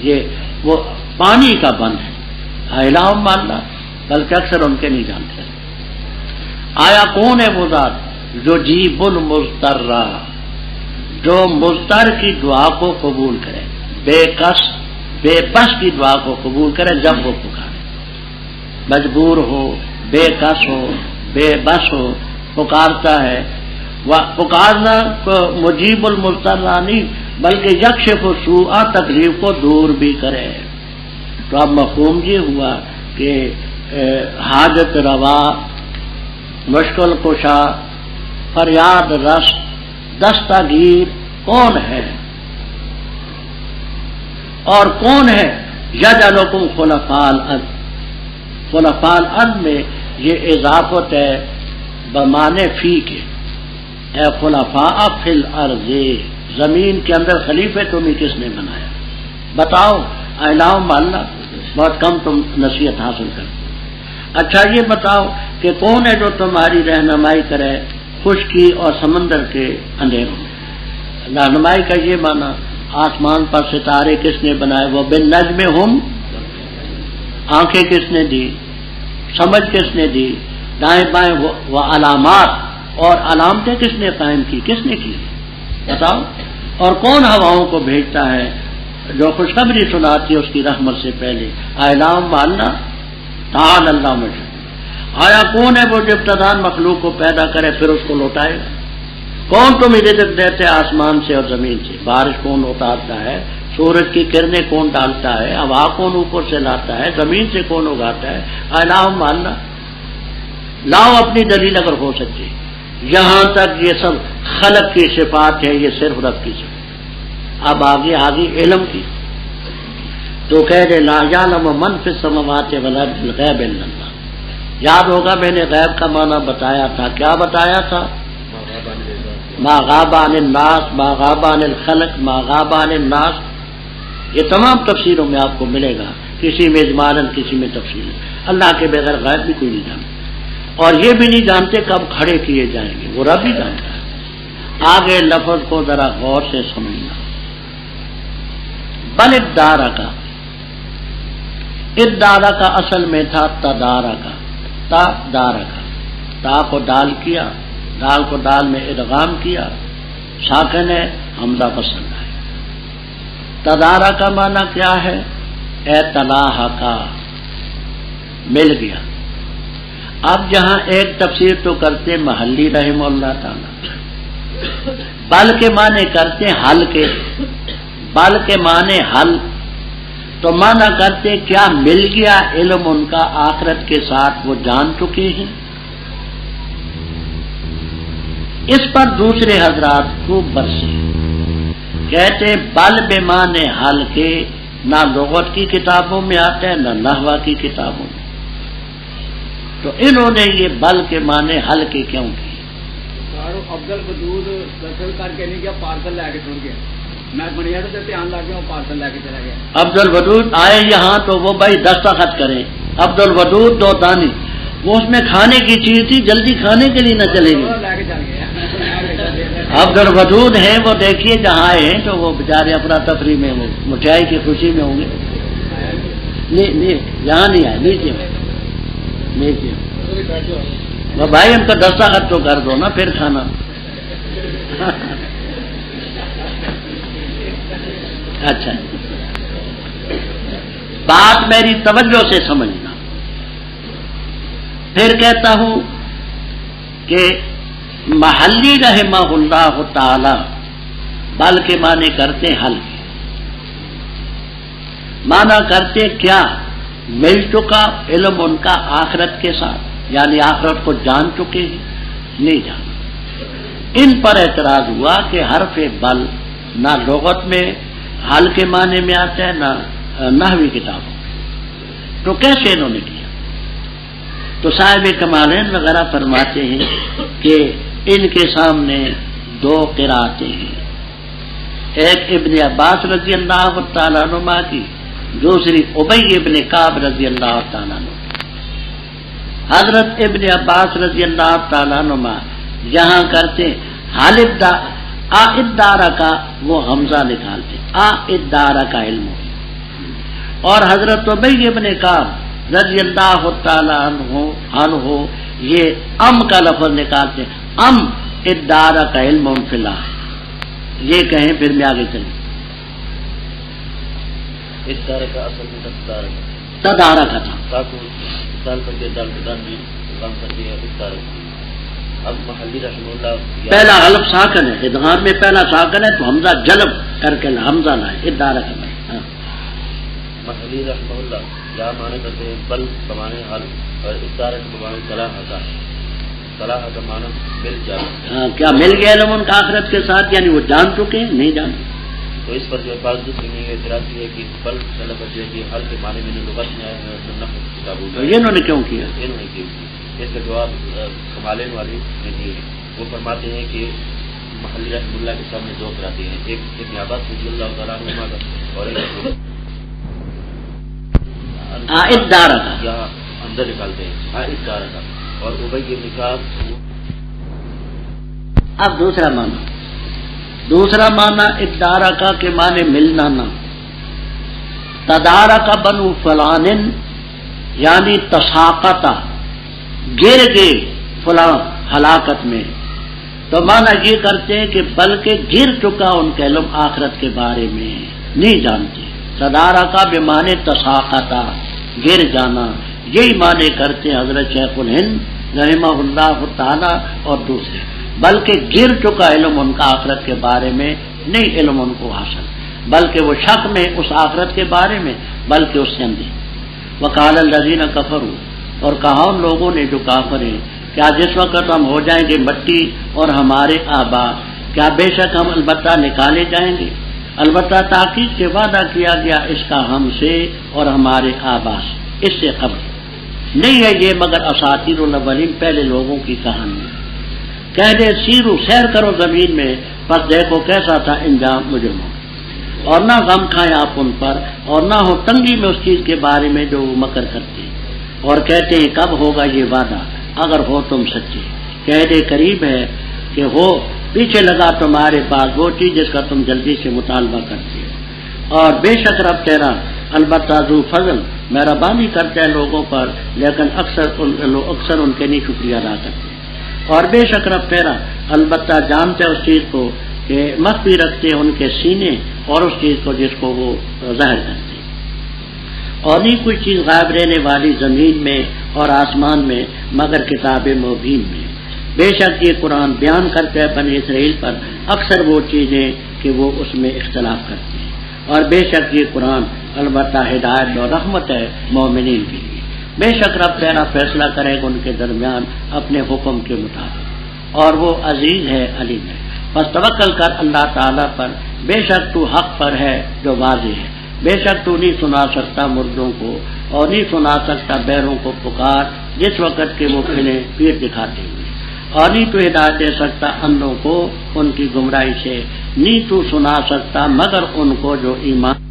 یہ وہ پانی کا بند ہے، الہ ماننا، بلکہ اکثر ان کے نہیں جانتے۔ آیا کون ہے وہ ذات یجیب المضطر، جو مضطر کی دعا کو قبول کرے، بے بس کی دعا کو قبول کرے جب وہ پکارے، مجبور ہو، بے کس ہو، بے بس ہو، پکارتا ہے، پکارنا کو مجیب المضطر نہیں بلکہ یکشف السوء، تکلیف کو دور بھی کرے۔ تو اب مفہوم یہ ہوا کہ حاجت روا، مشکل کشا، فریاد رس، دستگیر کون ہے، اور کون ہے یجعلکم خلفاء الارض۔ خلفاء الارض میں یہ اضافت ہے بمانے فی کے، اے خلفاء فی الارض، زمین کے اندر خلیفے تمہیں کس نے بنایا؟ بتاؤ، اعلام اللہ، بہت کم تم نصیحت حاصل کرتے۔ اچھا یہ بتاؤ کہ کون ہے جو تمہاری رہنمائی کرے خشکی اور سمندر کے اندھیروں میں؟ رہنمائی کا یہ معنی آسمان پر ستارے کس نے بنائے؟ وہ بالنجم ہم، آنکھیں کس نے دی، سمجھ کس نے دی، دائیں بائیں وہ علامات، اور علامتیں کس نے قائم کی، کس نے کی؟ بتاؤ۔ اور کون ہواؤں کو بھیجتا ہے جو خوشخبری سناتی ہے اس کی رحمت سے پہلے؟ اعلام اللہ تعالی اللہ مجھے، آیا کون ہے وہ جو ابتداءً مخلوق کو پیدا کرے پھر اس کو لوٹائے گا؟ کون تمہیں رزق دیتے آسمان سے اور زمین سے؟ بارش کون اتارتا ہے؟ سورج کی کرنیں کون ڈالتا ہے؟ ہوا کون اوپر سے لاتا ہے؟ زمین سے کون اگاتا ہے؟ اعلام اللہ، لاؤ اپنی دلیل اگر ہو سکتی۔ یہاں تک یہ سب خلق کی صفات ہے، یہ صرف رب کی صفات۔ اب آگے علم کی تو کہہ دے لا یعلم من فی السماوات والارض الغیب الا اللہ۔ یاد ہوگا میں نے غیب کا معنی بتایا تھا، کیا بتایا تھا؟ ما غاب عن الناس، ما غاب عن الخلق، ما غاب عن الناس۔ یہ تمام تفسیروں میں آپ کو ملے گا، کسی میں اجمالاً کسی میں تفصیل۔ اللہ کے بغیر غیب بھی کوئی نہیں جانتا، اور یہ بھی نہیں جانتے کب کھڑے کیے جائیں گے، وہ رب ہی جانتا ہے۔ آگے لفظ کو ذرا غور سے سمجھنا۔ بل ادارہ کا اصل میں تھا تدارہ کا، تدارہ کا، تا کو دال کیا، دال کو دال میں ادغام کیا، ساکن ہے، حمزہ پسند ہے۔ تدارہ کا معنی کیا ہے؟ اے تلاح کا، مل گیا۔ اب جہاں ایک تفسیر تو کرتے محلی رحمہ اللہ تعالی، بل کے معنی کرتے حل کے، بل کے معنی حل، تو معنی کرتے کیا مل گیا علم ان کا آخرت کے ساتھ، وہ جان چکے ہیں؟ اس پر دوسرے حضرات خوب برسے، کہتے بل بے معنی حل کے نہ لغت کی کتابوں میں آتے ہیں نہ نحوہ کی کتابوں میں، تو انہوں نے یہ بل کے معنی حل کے کیوں کی؟ افضل ودود دراصل کر کے نہیں گیا، پارسل لے کے ٹر گیا، میں بنیا تو دھیان لگ گیا، پارسل لے کے چلا گیا۔ عبد الودود آئے یہاں تو وہ بھائی دستخط کریں، عبد الودود دو دانی، وہ اس میں کھانے کی چیز تھی، جلدی کھانے کے لیے نہ چلے گی۔ لے کے چل گیا۔ عبد الودود ہیں وہ، دیکھیے جہاں آئے ہیں تو وہ بیچارے افراتفری میں، وہ مٹھائی کی خوشی میں ہوں گے۔ نہیں یہاں نہیں آئے، نیچے نیچے وہ بھائی ان کا دستخط تو کر دو نا، پھر کھانا۔ اچھا بات میری توجہ سے سمجھنا، پھر کہتا ہوں کہ محلی رحمہ اللہ تعالی بل کے معنی کرتے حل کے، معنی کرتے کیا مل چکا علم ان کا آخرت کے ساتھ، یعنی آخرت کو جان چکے ہیں؟ نہیں جانا۔ ان پر اعتراض ہوا کہ حرف بل نہ لغت میں حل کے معنی میں آتا ہے نہ نحوی کتابوں میں، تو کیسے انہوں نے کیا؟ تو صاحب کمالین وغیرہ فرماتے ہیں کہ ان کے سامنے دو قراتیں ہیں، ایک ابن عباس رضی اللہ تعالیٰ عنہ کی، دوسری ابی ابن کعب رضی اللہ تعالیٰ عنہ۔ حضرت ابن عباس رضی اللہ تعالیٰ عنہ یہاں کرتے حال ادارہ کا وہ حمزہ نکالتے، ادارہ کا علم، اور حضرت ابی ابن کعب رضی اللہ تعالیٰ عنہ یہ ام کا لفظ نکالتے، ام ادارک علم فی اللہ، یہ کہیں پھر میں آگے چلیں. ادارک اصل میں تدارک تھا. تاکہ دال کر کے دال بھی کام کرتی ہے ادارک. اب محلی رحمہ اللہ پہلا حلف ساکن ہے، ادغام میں پہلا ساکن ہے تو حمزہ جلب کر کے حمزہ لائے ادارک میں. محلی رحمہ اللہ کیا معنی کرتے ہیں؟ بل بمانے حل اور ادارک بمانے صلاح کا. صلاح کا معنی مل جانا. کیا مل گیا علم ان کا آخرت کے ساتھ، یعنی وہ جان چکے ہیں نہیں جانتے. تو اس پر جو ہے بعض دوسری اعتراض کی ہے کہ بل طلب جو ہے کہ حل کے معنی میں لغت میں آئے ہیں نحو کتابوں میں. یہ انہوں نے کیوں کیا؟ انہوں نے کیوں کیا؟ اس کا جواب کمالین والی نے دیے. وہ فرماتے ہیں کہ محلی رحمہ اللہ کے سامنے دو کراتے ہیں، ایک ابن عباس رضی اللہ تعالیٰ عنہ کا اور ایک ادارک یہاں اندر نکالتے ہیں ادارک اور ابی بن کعب. اب دوسرا معنی ادارک کے معنی ملنا نہ. تدارک بنو فلان یعنی تساقطہ گر گئے فلاں ہلاکت میں. تو معنی یہ کرتے ہیں کہ بلکہ گر چکا ان کا علم آخرت کے بارے میں نہیں جانتے. تدارکا بمعنی تساقطہ گر جانا، یہی معنی کرتے ہیں حضرت شیخ الہند رحمہ اللہ تعالی اور دوسرے. بلکہ گر چکا علم ان کا آخرت کے بارے میں نہیں علم ان کو حاصل، بلکہ وہ شک میں اس آخرت کے بارے میں، بلکہ اس سے اندھی. وقال الذین کفروا، اور کہا ان لوگوں نے جو کافر ہیں، کیا جس وقت ہم ہو جائیں گے مٹی اور ہمارے آبا، کیا بے شک ہم البتہ نکالے جائیں گے. البتہ تاکید سے وعدہ کیا گیا اس کا ہم سے اور ہمارے آبا سے، اس سے قبل نہیں ہے یہ مگر اساطیر الاولین پہلے لوگوں کی کہانی. کہہ دے سیرو سیر کرو زمین میں، پس دیکھو کیسا تھا انجام مجرموں. اور نہ غم کھائیں آپ ان پر، اور نہ ہو تنگی میں اس چیز کے بارے میں جو وہ مکر کرتے ہیں اور کہتے ہیں کب ہوگا یہ وعدہ اگر ہو تم سچے. کہہ دے قریب ہے کہ ہو پیچھے لگا تمہارے پاس وہ چیز جس کا تم جلدی سے مطالبہ کرتے ہو. اور بے شک رب تیرا البتہ ذو فضل مہربانی کرتا ہے لوگوں پر، لیکن اکثر ان کے نہیں شکریہ ادا کرتے. اور بے شک رب تیرا البتہ جانتے اس چیز کو کہ مخفی رکھتے ہیں ان کے سینے اور اس چیز کو جس کو وہ ظاہر کرتے ہیں. اور نہیں کوئی چیز غائب رہنے والی زمین میں اور آسمان میں مگر کتاب مبین میں. بے شک یہ قرآن بیان کرتا ہے بنی اسرائیل پر اکثر وہ چیزیں کہ وہ اس میں اختلاف کرتے ہیں. اور بے شک یہ قرآن البتہ ہدایت اور رحمت ہے مومنین کے لیے. بے شک رب تیرا فیصلہ کرے گا ان کے درمیان اپنے حکم کے مطابق، اور وہ عزیز ہے علیم ہے. بس توکل کر اللہ تعالیٰ پر، بے شک تو حق پر ہے جو واضح ہے. بے شک تو نہیں سنا سکتا مردوں کو اور نہیں سنا سکتا بیروں کو پکار جس وقت کے وہ کھلے پیٹ دکھاتے ہوئے. اور نہیں تو ہدایت دے سکتا اندھوں کو ان کی گمراہی سے، نہیں تو سنا سکتا مگر ان کو جو ایمان